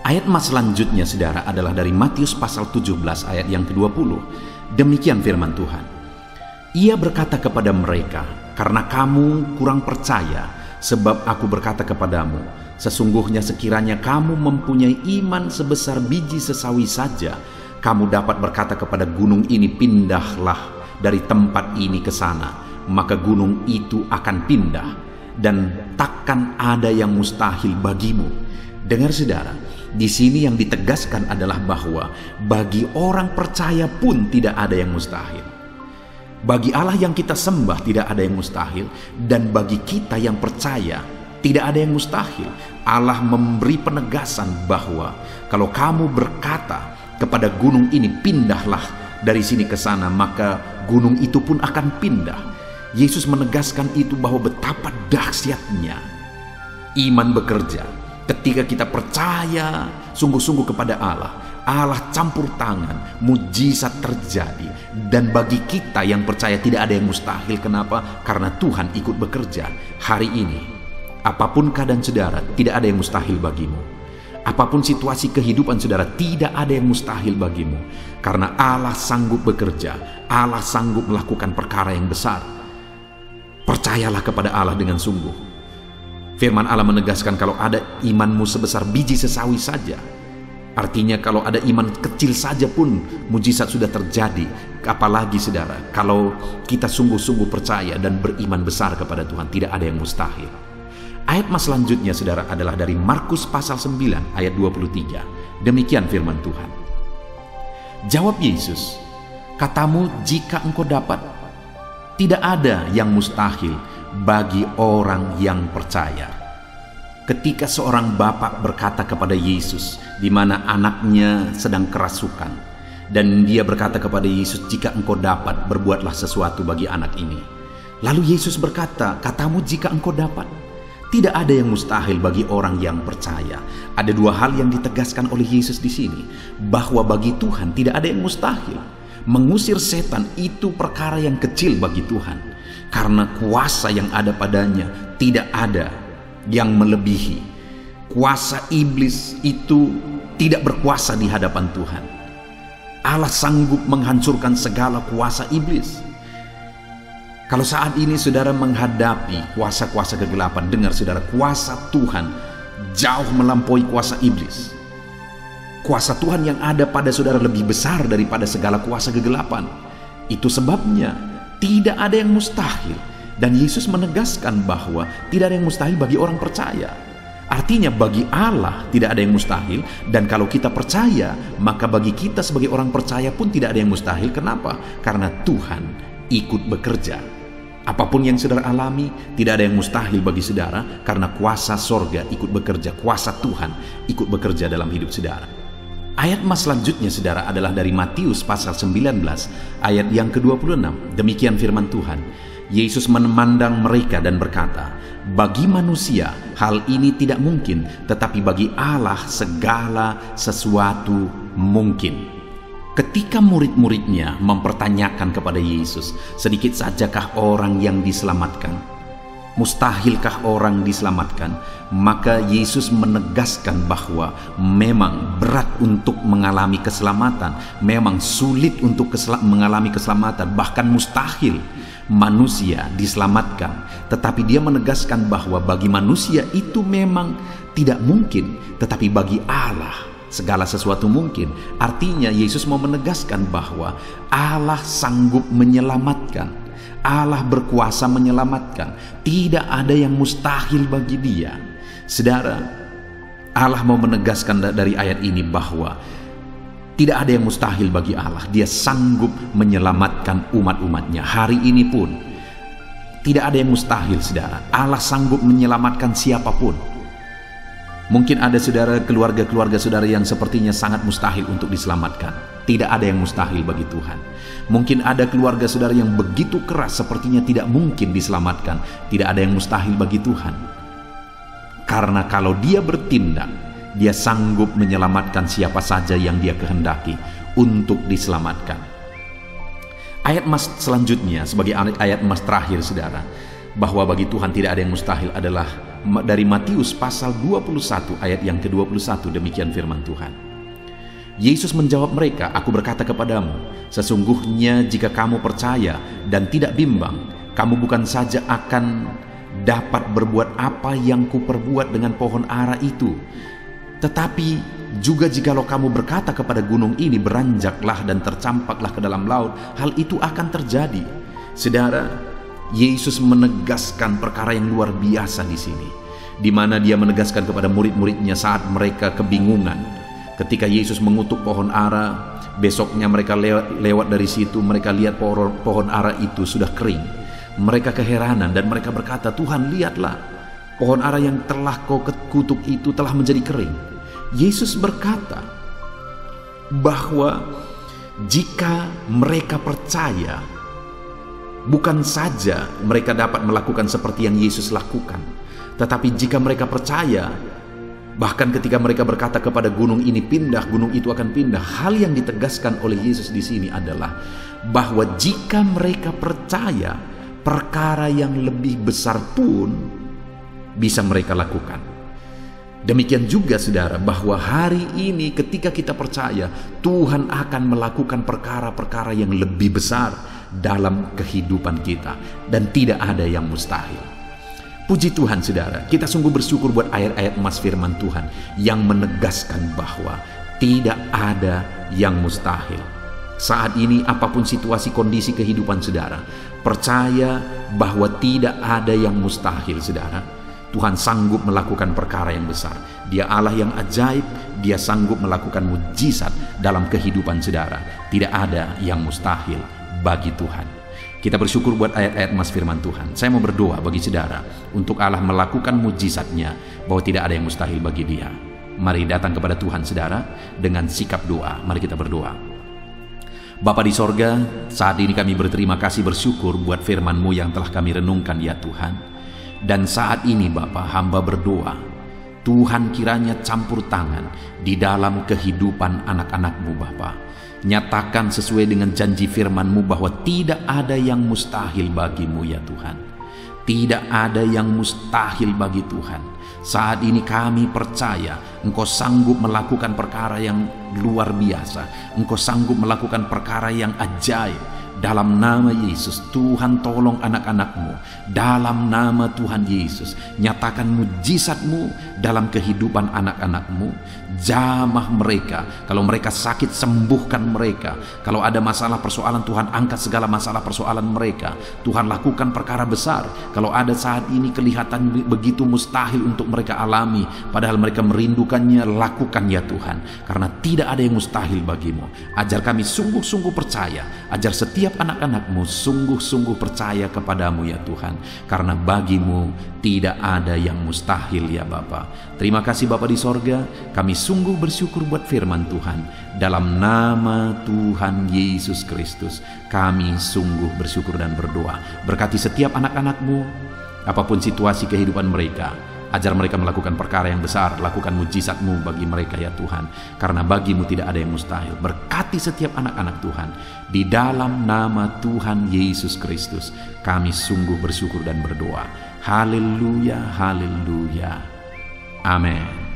Ayat emas selanjutnya saudara adalah dari Matius pasal 17 ayat yang ke-20. Demikian firman Tuhan. Ia berkata kepada mereka, karena kamu kurang percaya, sebab aku berkata kepadamu, sesungguhnya sekiranya kamu mempunyai iman sebesar biji sesawi saja, kamu dapat berkata kepada gunung ini, pindahlah dari tempat ini ke sana, maka gunung itu akan pindah, dan takkan ada yang mustahil bagimu. Dengar saudara, di sini yang ditegaskan adalah bahwa bagi orang percaya pun tidak ada yang mustahil. Bagi Allah yang kita sembah tidak ada yang mustahil, dan bagi kita yang percaya tidak ada yang mustahil. Allah memberi penegasan bahwa kalau kamu berkata kepada gunung ini, pindahlah dari sini ke sana, maka gunung itu pun akan pindah. Yesus menegaskan itu bahwa betapa dahsyatnya iman bekerja. Ketika kita percaya sungguh-sungguh kepada Allah, Allah campur tangan, mujizat terjadi. Dan bagi kita yang percaya tidak ada yang mustahil. Kenapa? Karena Tuhan ikut bekerja. Hari ini, apapun keadaan saudara, tidak ada yang mustahil bagimu. Apapun situasi kehidupan saudara, tidak ada yang mustahil bagimu. Karena Allah sanggup bekerja, Allah sanggup melakukan perkara yang besar. Percayalah kepada Allah dengan sungguh. Firman Allah menegaskan kalau ada imanmu sebesar biji sesawi saja, artinya kalau ada iman kecil saja pun mujizat sudah terjadi. Apalagi saudara, kalau kita sungguh-sungguh percaya dan beriman besar kepada Tuhan, tidak ada yang mustahil. Ayat mas selanjutnya saudara adalah dari Markus pasal 9 ayat 23. Demikian firman Tuhan. Jawab Yesus, katamu jika engkau dapat. Tidak ada yang mustahil bagi orang yang percaya. Ketika seorang bapak berkata kepada Yesus, di mana anaknya sedang kerasukan, dan dia berkata kepada Yesus, jika engkau dapat, berbuatlah sesuatu bagi anak ini. Lalu Yesus berkata, katamu jika engkau dapat. Tidak ada yang mustahil bagi orang yang percaya. Ada dua hal yang ditegaskan oleh Yesus di sini, bahwa bagi Tuhan tidak ada yang mustahil. Mengusir setan itu perkara yang kecil bagi Tuhan. karena kuasa yang ada padanya tidak ada yang melebihi. Kuasa iblis itu tidak berkuasa di hadapan Tuhan. Allah sanggup menghancurkan segala kuasa iblis. Kalau saat ini saudara menghadapi kuasa-kuasa kegelapan, dengar saudara, kuasa Tuhan jauh melampaui kuasa iblis. Kuasa Tuhan yang ada pada saudara lebih besar daripada segala kuasa kegelapan. Itu sebabnya tidak ada yang mustahil. Dan Yesus menegaskan bahwa tidak ada yang mustahil bagi orang percaya. Artinya bagi Allah tidak ada yang mustahil, dan kalau kita percaya, maka bagi kita sebagai orang percaya pun tidak ada yang mustahil. Kenapa? Karena Tuhan ikut bekerja. Apapun yang saudara alami, tidak ada yang mustahil bagi saudara, karena kuasa sorga ikut bekerja, kuasa Tuhan ikut bekerja dalam hidup saudara. Ayat mas selanjutnya saudara adalah dari Matius pasal 19 ayat yang ke-26. Demikian firman Tuhan. Yesus memandang mereka dan berkata, bagi manusia hal ini tidak mungkin, tetapi bagi Allah segala sesuatu mungkin. Ketika murid-muridnya mempertanyakan kepada Yesus, sedikit sajakah orang yang diselamatkan? Mustahilkah orang diselamatkan? Maka Yesus menegaskan bahwa memang berat untuk mengalami keselamatan, memang sulit untuk mengalami keselamatan, bahkan mustahil manusia diselamatkan. Tetapi dia menegaskan bahwa bagi manusia itu memang tidak mungkin, tetapi bagi Allah segala sesuatu mungkin. Artinya Yesus mau menegaskan bahwa Allah sanggup menyelamatkan. Allah berkuasa menyelamatkan. Tidak ada yang mustahil bagi dia. Saudara, Allah mau menegaskan dari ayat ini bahwa tidak ada yang mustahil bagi Allah. Dia sanggup menyelamatkan umat-umatnya. Hari ini pun tidak ada yang mustahil, saudara. Allah sanggup menyelamatkan siapapun. Mungkin ada saudara, keluarga-keluarga saudara yang sepertinya sangat mustahil untuk diselamatkan. Tidak ada yang mustahil bagi Tuhan. Mungkin ada keluarga saudara yang begitu keras, sepertinya tidak mungkin diselamatkan. Tidak ada yang mustahil bagi Tuhan. Karena kalau dia bertindak, dia sanggup menyelamatkan siapa saja yang dia kehendaki untuk diselamatkan. Ayat mas selanjutnya sebagai ayat mas terakhir saudara, bahwa bagi Tuhan tidak ada yang mustahil adalah dari Matius pasal 21 ayat yang ke-21. Demikian firman Tuhan. Yesus menjawab mereka, aku berkata kepadamu, sesungguhnya jika kamu percaya dan tidak bimbang, kamu bukan saja akan dapat berbuat apa yang kuperbuat dengan pohon ara itu, tetapi juga jikalau kamu berkata kepada gunung ini, beranjaklah dan tercampaklah ke dalam laut, hal itu akan terjadi. Saudara, Yesus menegaskan perkara yang luar biasa di sini, di mana dia menegaskan kepada murid-muridnya saat mereka kebingungan. Ketika Yesus mengutuk pohon ara, besoknya mereka lewat dari situ, mereka lihat pohon ara itu sudah kering. Mereka keheranan dan mereka berkata, Tuhan, lihatlah, pohon ara yang telah kau kutuk itu telah menjadi kering. Yesus berkata bahwa jika mereka percaya, bukan saja mereka dapat melakukan seperti yang Yesus lakukan, tetapi jika mereka percaya, bahkan ketika mereka berkata kepada gunung ini pindah, gunung itu akan pindah. Hal yang ditegaskan oleh Yesus di sini adalah bahwa jika mereka percaya, perkara yang lebih besar pun bisa mereka lakukan. Demikian juga saudara, bahwa hari ini ketika kita percaya, Tuhan akan melakukan perkara-perkara yang lebih besar dalam kehidupan kita, dan tidak ada yang mustahil. Puji Tuhan saudara, kita sungguh bersyukur buat ayat-ayat emas firman Tuhan yang menegaskan bahwa tidak ada yang mustahil. Saat ini apapun situasi kondisi kehidupan saudara, percaya bahwa tidak ada yang mustahil saudara. Tuhan sanggup melakukan perkara yang besar. Dia Allah yang ajaib, dia sanggup melakukan mujizat dalam kehidupan saudara. Tidak ada yang mustahil bagi Tuhan. Kita bersyukur buat ayat-ayat emas firman Tuhan. Saya mau berdoa bagi saudara untuk Allah melakukan mujizatnya, bahwa tidak ada yang mustahil bagi dia. Mari datang kepada Tuhan saudara dengan sikap doa. Mari kita berdoa. Bapa di sorga, saat ini kami berterima kasih bersyukur buat firman-Mu yang telah kami renungkan ya Tuhan. Dan saat ini Bapa, hamba berdoa, Tuhan kiranya campur tangan di dalam kehidupan anak-anak-Mu Bapa. Nyatakan sesuai dengan janji firman-Mu bahwa tidak ada yang mustahil bagi-Mu ya Tuhan. Tidak ada yang mustahil bagi Tuhan. Saat ini kami percaya Engkau sanggup melakukan perkara yang luar biasa. Engkau sanggup melakukan perkara yang ajaib. Dalam nama Yesus, Tuhan tolong anak-anak-Mu. Dalam nama Tuhan Yesus, nyatakan mujizat-Mu dalam kehidupan anak-anak-Mu. Jamah mereka. Kalau mereka sakit, sembuhkan mereka. Kalau ada masalah persoalan, Tuhan angkat segala masalah persoalan mereka. Tuhan lakukan perkara besar. Kalau ada saat ini kelihatan begitu mustahil untuk mereka alami, padahal mereka merindukannya, lakukan ya Tuhan. Karena tidak ada yang mustahil bagi-Mu. Ajar kami sungguh-sungguh percaya. Ajar setiap anak-anak-Mu sungguh-sungguh percaya kepadamu ya Tuhan. Karena bagi-Mu tidak ada yang mustahil ya Bapa. Terima kasih Bapa di sorga. Kami sungguh bersyukur buat firman Tuhan. Dalam nama Tuhan Yesus Kristus, kami sungguh bersyukur dan berdoa. Berkati setiap anak-anak-Mu, apapun situasi kehidupan mereka. Ajar mereka melakukan perkara yang besar. Lakukan mujizat-Mu bagi mereka ya Tuhan. Karena bagi-Mu tidak ada yang mustahil. Berkati setiap anak-anak Tuhan. Di dalam nama Tuhan Yesus Kristus, kami sungguh bersyukur dan berdoa. Haleluya, haleluya. Amin.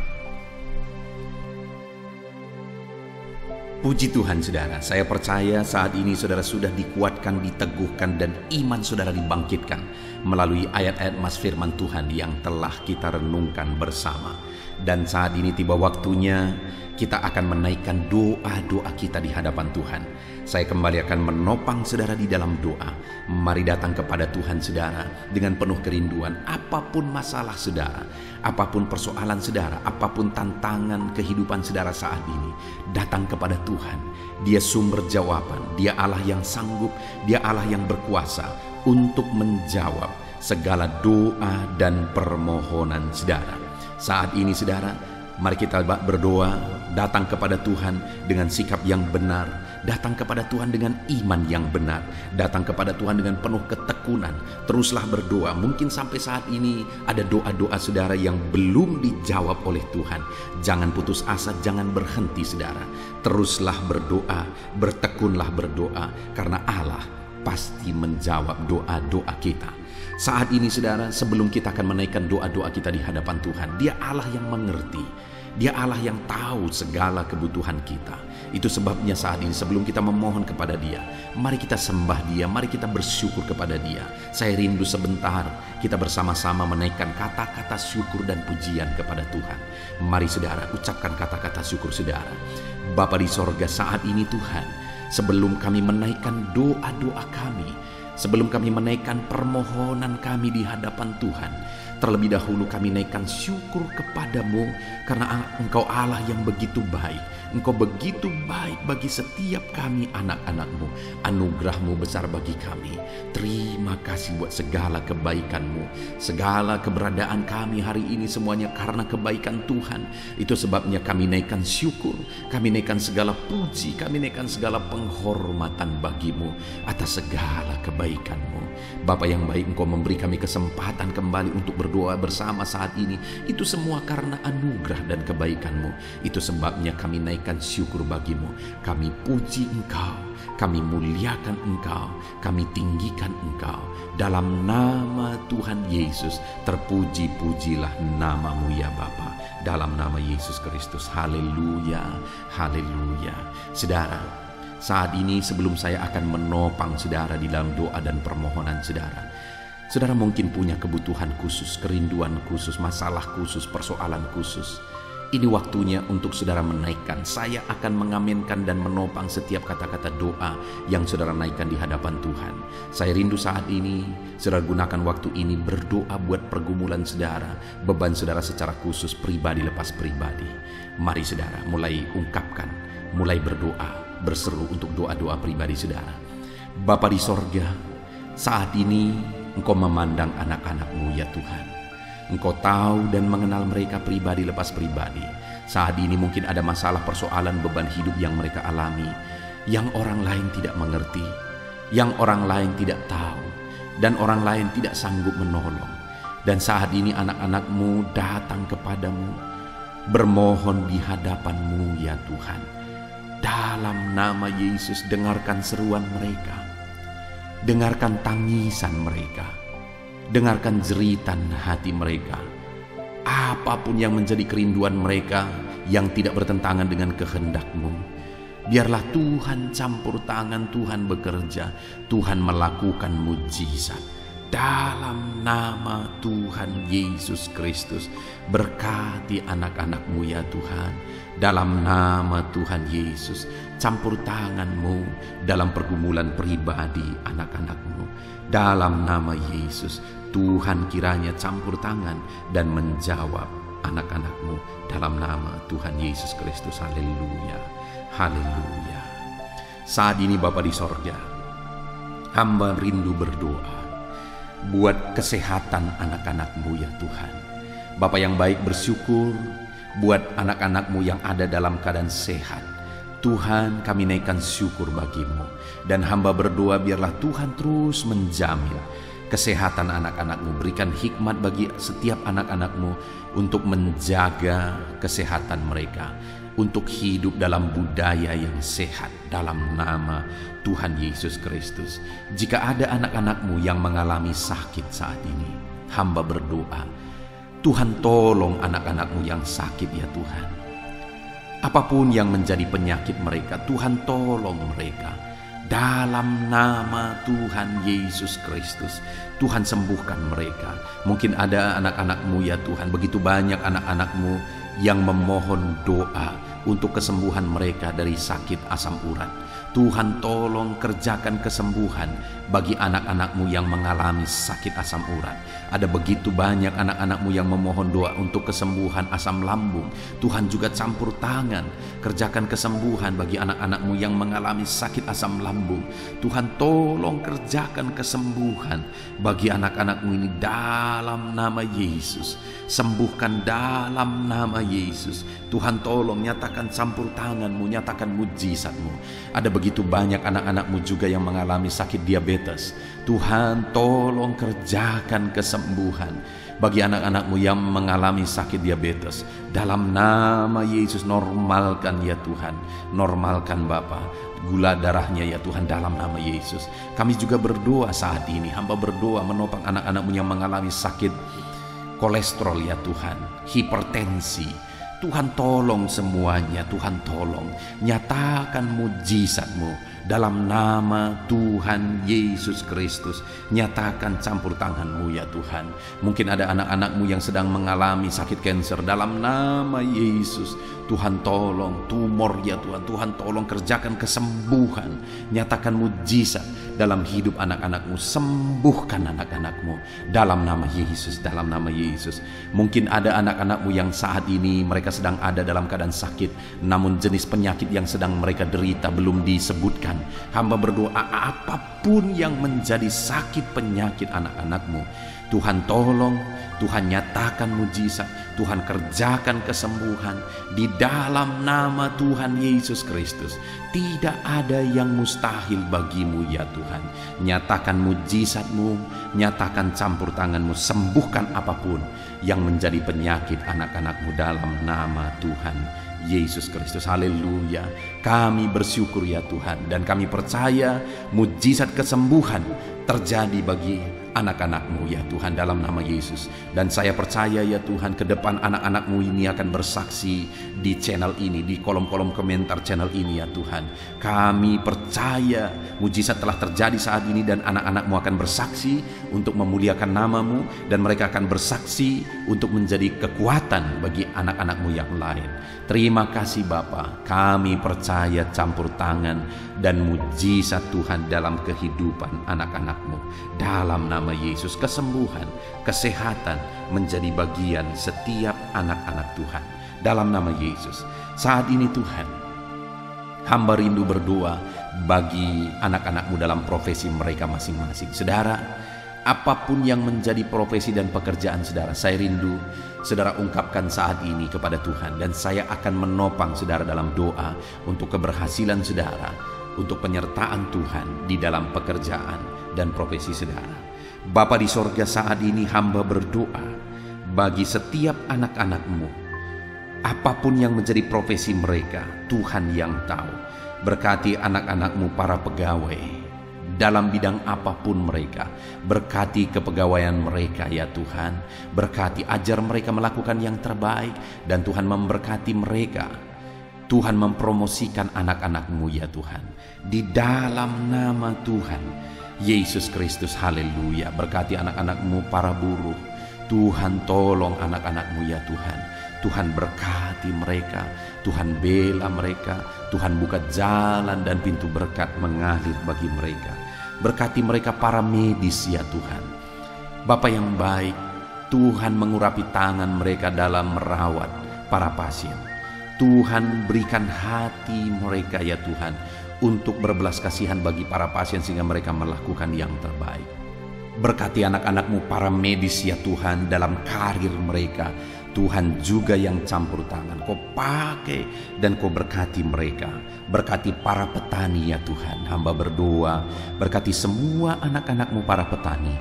Puji Tuhan saudara, saya percaya saat ini saudara sudah dikuatkan, diteguhkan, dan iman saudara dibangkitkan melalui ayat-ayat mas firman Tuhan yang telah kita renungkan bersama. Dan saat ini tiba waktunya kita akan menaikkan doa-doa kita di hadapan Tuhan. Saya kembali akan menopang saudara di dalam doa. Mari datang kepada Tuhan saudara dengan penuh kerinduan. Apapun masalah saudara, apapun persoalan saudara, apapun tantangan kehidupan saudara saat ini, datang kepada Tuhan. Dia sumber jawaban. Dia Allah yang sanggup. Dia Allah yang berkuasa untuk menjawab segala doa dan permohonan saudara. Saat ini saudara, mari kita berdoa, datang kepada Tuhan dengan sikap yang benar, datang kepada Tuhan dengan iman yang benar, datang kepada Tuhan dengan penuh ketekunan. Teruslah berdoa. Mungkin sampai saat ini ada doa-doa saudara yang belum dijawab oleh Tuhan. Jangan putus asa, jangan berhenti saudara. Teruslah berdoa, bertekunlah berdoa, karena Allah pasti menjawab doa-doa kita. Saat ini saudara, sebelum kita akan menaikkan doa-doa kita di hadapan Tuhan, Dia Allah yang mengerti. Dia Allah yang tahu segala kebutuhan kita. Itu sebabnya saat ini sebelum kita memohon kepada Dia, mari kita sembah Dia, mari kita bersyukur kepada Dia. Saya rindu sebentar kita bersama-sama menaikkan kata-kata syukur dan pujian kepada Tuhan. Mari saudara, ucapkan kata-kata syukur saudara. Bapa di sorga, saat ini Tuhan, sebelum kami menaikkan doa-doa kami, sebelum kami menaikkan permohonan kami di hadapan Tuhan, terlebih dahulu kami naikkan syukur kepadamu karena Engkau Allah yang begitu baik. Engkau begitu baik bagi setiap kami anak-anak-Mu. Anugerah-Mu besar bagi kami. Terima kasih buat segala kebaikan-Mu. Segala keberadaan kami hari ini semuanya karena kebaikan Tuhan. Itu sebabnya kami naikkan syukur. Kami naikkan segala puji. Kami naikkan segala penghormatan bagi-Mu atas segala kebaikan-Mu. Bapa yang baik, Engkau memberi kami kesempatan kembali untuk berdoa bersama saat ini. Itu semua karena anugerah dan kebaikan-Mu. Itu sebabnya kami naikkan syukur bagi-Mu. Kami puji Engkau, kami muliakan Engkau, kami tinggikan Engkau. Dalam nama Tuhan Yesus, terpuji-pujilah nama-Mu ya Bapa. Dalam nama Yesus Kristus. Haleluya, haleluya. Saudara, saat ini sebelum saya akan menopang saudara di dalam doa dan permohonan saudara, saudara mungkin punya kebutuhan khusus, kerinduan khusus, masalah khusus, persoalan khusus. Ini waktunya untuk saudara menaikkan. Saya akan mengaminkan dan menopang setiap kata-kata doa yang saudara naikkan di hadapan Tuhan. Saya rindu saat ini saudara gunakan waktu ini berdoa buat pergumulan saudara, beban saudara secara khusus, pribadi lepas pribadi. Mari saudara mulai ungkapkan, mulai berdoa, berseru untuk doa-doa pribadi saudara. Bapa di sorga, saat ini Engkau memandang anak-anak-Mu ya Tuhan. Engkau tahu dan mengenal mereka pribadi lepas pribadi. Saat ini mungkin ada masalah, persoalan, beban hidup yang mereka alami, yang orang lain tidak mengerti, yang orang lain tidak tahu, dan orang lain tidak sanggup menolong. Dan saat ini anak-anak-Mu datang kepadamu, bermohon di hadapan-Mu ya Tuhan. Dalam nama Yesus, dengarkan seruan mereka, dengarkan tangisan mereka, dengarkan jeritan hati mereka. Apapun yang menjadi kerinduan mereka yang tidak bertentangan dengan kehendak-Mu, biarlah Tuhan campur tangan, Tuhan bekerja, Tuhan melakukan mujizat. Dalam nama Tuhan Yesus Kristus, berkati anak-anak-Mu ya Tuhan. Dalam nama Tuhan Yesus, campur tangan-Mu dalam pergumulan pribadi anak-anak-Mu. Dalam nama Yesus, Tuhan kiranya campur tangan dan menjawab anak-anak-Mu. Dalam nama Tuhan Yesus Kristus. Haleluya, haleluya. Saat ini Bapa di sorga, hamba rindu berdoa buat kesehatan anak-anak-Mu ya Tuhan. Bapa yang baik, bersyukur buat anak-anak-Mu yang ada dalam keadaan sehat. Tuhan, kami naikkan syukur bagi-Mu. Dan hamba berdoa biarlah Tuhan terus menjamin kesehatan anak-anak-Mu. Berikan hikmat bagi setiap anak-anak-Mu untuk menjaga kesehatan mereka, untuk hidup dalam budaya yang sehat dalam nama Tuhan Yesus Kristus. Jika ada anak-anak-Mu yang mengalami sakit saat ini, hamba berdoa, Tuhan tolong anak-anak-Mu yang sakit ya Tuhan. Apapun yang menjadi penyakit mereka, Tuhan tolong mereka. Dalam nama Tuhan Yesus Kristus, Tuhan sembuhkan mereka. Mungkin ada anak-anak-Mu ya Tuhan, begitu banyak anak-anak-Mu yang memohon doa untuk kesembuhan mereka dari sakit asam urat. Tuhan tolong kerjakan kesembuhan bagi anak-anak-Mu yang mengalami sakit asam urat. Ada begitu banyak anak-anak-Mu yang memohon doa untuk kesembuhan asam lambung. Tuhan juga campur tangan, kerjakan kesembuhan bagi anak-anak-Mu yang mengalami sakit asam lambung. Tuhan tolong kerjakan kesembuhan bagi anak-anak-Mu ini dalam nama Yesus. Sembuhkan dalam nama Yesus. Tuhan tolong nyatakan campur tangan-Mu, nyatakan mujizat-Mu. Ada begitu banyak anak-anak-Mu juga yang mengalami sakit diabetes. Tuhan tolong kerjakan kesembuhan bagi anak-anak-Mu yang mengalami sakit diabetes. Dalam nama Yesus, normalkan ya Tuhan, normalkan Bapa gula darahnya ya Tuhan dalam nama Yesus. Kami juga berdoa saat ini, hamba berdoa menopang anak-anak-Mu yang mengalami sakit kolesterol ya Tuhan, hipertensi. Tuhan tolong semuanya, Tuhan tolong nyatakan mujizat-Mu dalam nama Tuhan Yesus Kristus. Nyatakan campur tangan-Mu ya Tuhan. Mungkin ada anak-anak-Mu yang sedang mengalami sakit kanker, dalam nama Yesus Tuhan tolong tumor ya Tuhan. Tuhan tolong kerjakan kesembuhan, nyatakan mujizat dalam hidup anak-anak-Mu. Sembuhkan anak-anak-Mu dalam nama Yesus, dalam nama Yesus. Mungkin ada anak-anak-Mu yang saat ini mereka sedang ada dalam keadaan sakit, namun jenis penyakit yang sedang mereka derita belum disebutkan. Hamba berdoa apapun yang menjadi sakit penyakit anak-anak-Mu, Tuhan tolong, Tuhan nyatakan mujizat, Tuhan kerjakan kesembuhan di dalam nama Tuhan Yesus Kristus. Tidak ada yang mustahil bagi-Mu ya Tuhan. Nyatakan mujizat-Mu, nyatakan campur tangan-Mu, sembuhkan apapun yang menjadi penyakit anak-anak-Mu dalam nama Tuhan Yesus Kristus. Haleluya. Kami bersyukur ya Tuhan, dan kami percaya mujizat kesembuhan terjadi bagi anak-anak-Mu ya Tuhan dalam nama Yesus. Dan saya percaya ya Tuhan, ke depan anak-anak-Mu ini akan bersaksi di channel ini, di kolom-kolom komentar channel ini ya Tuhan. Kami percaya mujizat telah terjadi saat ini, dan anak-anak-Mu akan bersaksi untuk memuliakan nama-Mu, dan mereka akan bersaksi untuk menjadi kekuatan bagi anak-anak-Mu yang lain. Terima kasih Bapa, kami percaya campur tangan dan mujizat Tuhan dalam kehidupan anak-anak-Mu. Dalam nama Yesus, kesembuhan, kesehatan menjadi bagian setiap anak-anak Tuhan. Dalam nama Yesus, saat ini Tuhan, hamba rindu berdoa bagi anak-anak-Mu dalam profesi mereka masing-masing. Saudara, apapun yang menjadi profesi dan pekerjaan saudara, saya rindu saudara ungkapkan saat ini kepada Tuhan, dan saya akan menopang saudara dalam doa untuk keberhasilan saudara, untuk penyertaan Tuhan di dalam pekerjaan dan profesi saudara. Bapa di sorga, saat ini hamba berdoa bagi setiap anak-anak-Mu Apapun yang menjadi profesi mereka, Tuhan yang tahu. Berkati anak-anak-Mu para pegawai dalam bidang apapun mereka. Berkati kepegawaian mereka ya Tuhan. Berkati, ajar mereka melakukan yang terbaik. Dan Tuhan memberkati mereka. Tuhan mempromosikan anak-anak-Mu ya Tuhan. Di dalam nama Tuhan Yesus Kristus, haleluya. Berkati anak-anak-Mu para buruh. Tuhan tolong anak-anak-Mu ya Tuhan. Tuhan berkati mereka, Tuhan bela mereka, Tuhan buka jalan dan pintu berkat mengalir bagi mereka. Berkati mereka para medis ya Tuhan. Bapa yang baik, Tuhan mengurapi tangan mereka dalam merawat para pasien. Tuhan berikan hati mereka ya Tuhan untuk berbelas kasihan bagi para pasien sehingga mereka melakukan yang terbaik. Berkati anak-anak-Mu para medis ya Tuhan dalam karir mereka. Tuhan juga yang campur tangan, Kau pakai dan Kau berkati mereka. Berkati para petani ya Tuhan. Hamba berdoa, berkati semua anak-anak-Mu para petani.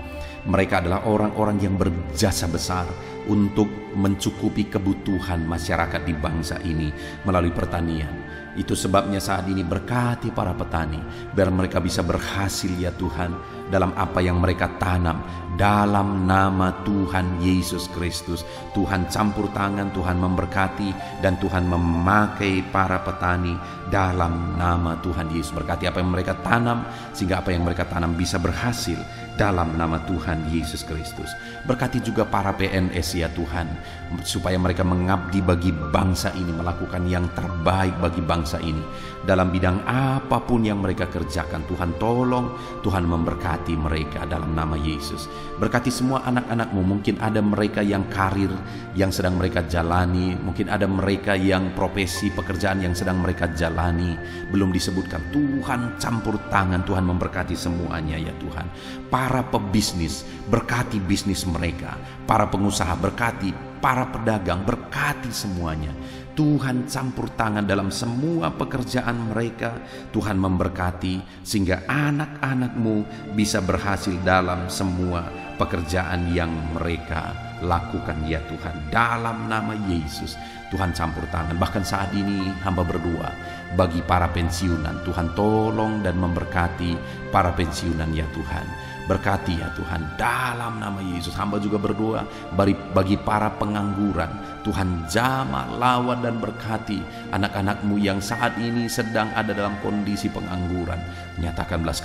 Mereka adalah orang-orang yang berjasa besar untuk mencukupi kebutuhan masyarakat di bangsa ini melalui pertanian. Itu sebabnya saat ini berkati para petani, biar mereka bisa berhasil ya Tuhan dalam apa yang mereka tanam. Dalam nama Tuhan Yesus Kristus, Tuhan campur tangan, Tuhan memberkati, dan Tuhan memakai para petani dalam nama Tuhan Yesus. Berkati apa yang mereka tanam, sehingga apa yang mereka tanam bisa berhasil dalam nama Tuhan Yesus Kristus. Berkati juga para PNS ya Tuhan, supaya mereka mengabdi bagi bangsa ini, melakukan yang terbaik bagi bangsa ini. Dalam bidang apapun yang mereka kerjakan, Tuhan tolong, Tuhan memberkati mereka dalam nama Yesus. Berkati semua anak-anak-Mu. Mungkin ada mereka yang karir yang sedang mereka jalani, mungkin ada mereka yang profesi pekerjaan yang sedang mereka jalani belum disebutkan. Tuhan campur tangan, Tuhan memberkati semuanya ya Tuhan. Para pebisnis, berkati bisnis mereka. Para pengusaha, berkati. Para pedagang, berkati semuanya. Tuhan campur tangan dalam semua pekerjaan mereka. Tuhan memberkati sehingga anak-anak-Mu bisa berhasil dalam semua pekerjaan yang mereka lakukan ya Tuhan. Dalam nama Yesus, Tuhan campur tangan. Bahkan saat ini hamba berdoa bagi para pensiunan. Tuhan tolong dan memberkati para pensiunan ya Tuhan. Berkati ya Tuhan dalam nama Yesus. Hamba juga berdoa bagi para pengangguran. Tuhan jamah, lawan dan berkati anak-anak-Mu yang saat ini sedang ada dalam kondisi pengangguran. Nyatakan belas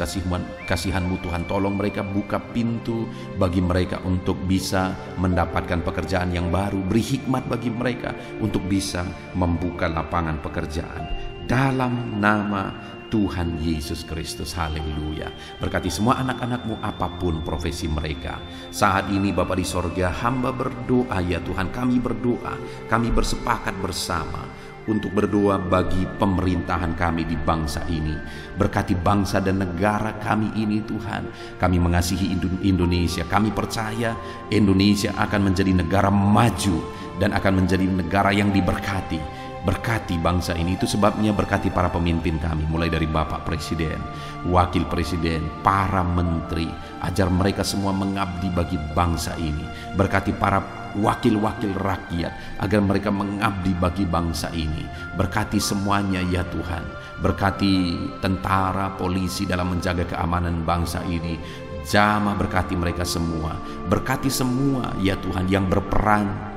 kasihan-Mu Tuhan. Tolong mereka, buka pintu bagi mereka untuk bisa mendapatkan pekerjaan yang baru. Beri hikmat bagi mereka untuk bisa membuka lapangan pekerjaan. Dalam nama Tuhan Yesus Kristus, haleluya. Berkati semua anak-anak-Mu apapun profesi mereka. Saat ini Bapa di sorga, hamba berdoa ya Tuhan. Kami berdoa, kami bersepakat bersama untuk berdoa bagi pemerintahan kami di bangsa ini. Berkati bangsa dan negara kami ini Tuhan. Kami mengasihi Indonesia. Kami percaya Indonesia akan menjadi negara maju dan akan menjadi negara yang diberkati. Berkati bangsa ini. Itu sebabnya berkati para pemimpin kami, mulai dari Bapak Presiden, Wakil Presiden, para menteri. Ajar mereka semua mengabdi bagi bangsa ini. Berkati para wakil-wakil rakyat agar mereka mengabdi bagi bangsa ini. Berkati semuanya ya Tuhan. Berkati tentara, polisi dalam menjaga keamanan bangsa ini. Jamah berkati mereka semua. Berkati semua ya Tuhan yang berperan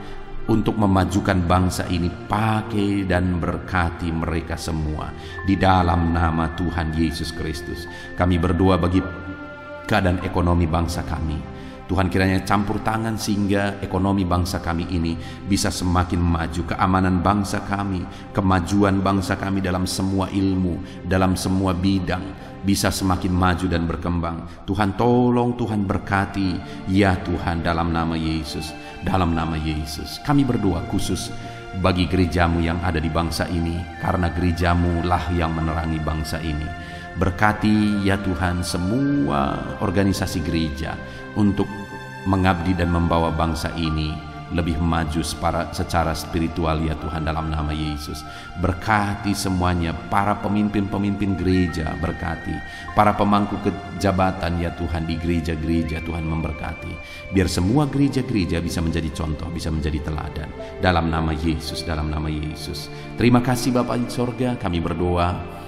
untuk memajukan bangsa ini. Pakai dan berkati mereka semua di dalam nama Tuhan Yesus Kristus. Kami berdoa bagi keadaan ekonomi bangsa kami. Tuhan kiranya campur tangan sehingga ekonomi bangsa kami ini bisa semakin maju. Keamanan bangsa kami, kemajuan bangsa kami dalam semua ilmu, dalam semua bidang bisa semakin maju dan berkembang. Tuhan tolong, Tuhan berkati ya Tuhan dalam nama Yesus. Dalam nama Yesus kami berdoa khusus bagi gerejamu yang ada di bangsa ini, karena gerejamu lah yang menerangi bangsa ini. Berkati ya Tuhan semua organisasi gereja untuk mengabdi dan membawa bangsa ini lebih maju secara spiritual ya Tuhan, dalam nama Yesus. Berkati semuanya, para pemimpin-pemimpin gereja berkati, para pemangku kejabatan ya Tuhan di gereja-gereja, Tuhan memberkati. Biar semua gereja-gereja bisa menjadi contoh, bisa menjadi teladan, dalam nama Yesus, dalam nama Yesus. Terima kasih Bapa di sorga, kami berdoa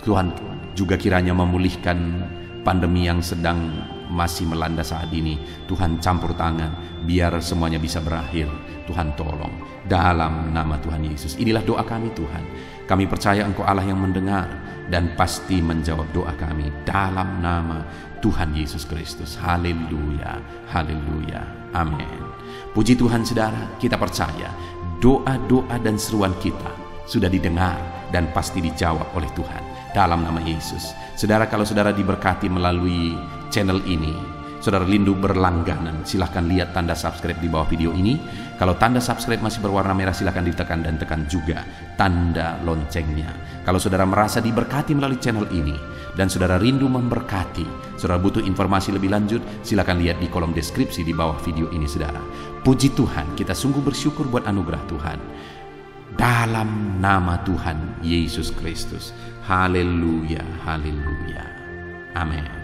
Tuhan juga kiranya memulihkan pandemi yang sedang masih melanda saat ini. Tuhan campur tangan, biar semuanya bisa berakhir. Tuhan tolong, dalam nama Tuhan Yesus. Inilah doa kami Tuhan. Kami percaya Engkau Allah yang mendengar dan pasti menjawab doa kami, dalam nama Tuhan Yesus Kristus. Haleluya, haleluya, amin. Puji Tuhan saudara, kita percaya doa-doa dan seruan kita sudah didengar dan pasti dijawab oleh Tuhan, dalam nama Yesus. Saudara, kalau saudara diberkati melalui channel ini, saudara rindu berlangganan, silahkan lihat tanda subscribe di bawah video ini. Kalau tanda subscribe masih berwarna merah, silahkan ditekan dan tekan juga tanda loncengnya. Kalau saudara merasa diberkati melalui channel ini dan saudara rindu memberkati, saudara butuh informasi lebih lanjut, silahkan lihat di kolom deskripsi di bawah video ini saudara. Puji Tuhan, kita sungguh bersyukur buat anugerah Tuhan, dalam nama Tuhan Yesus Kristus. Haleluya, haleluya, amin.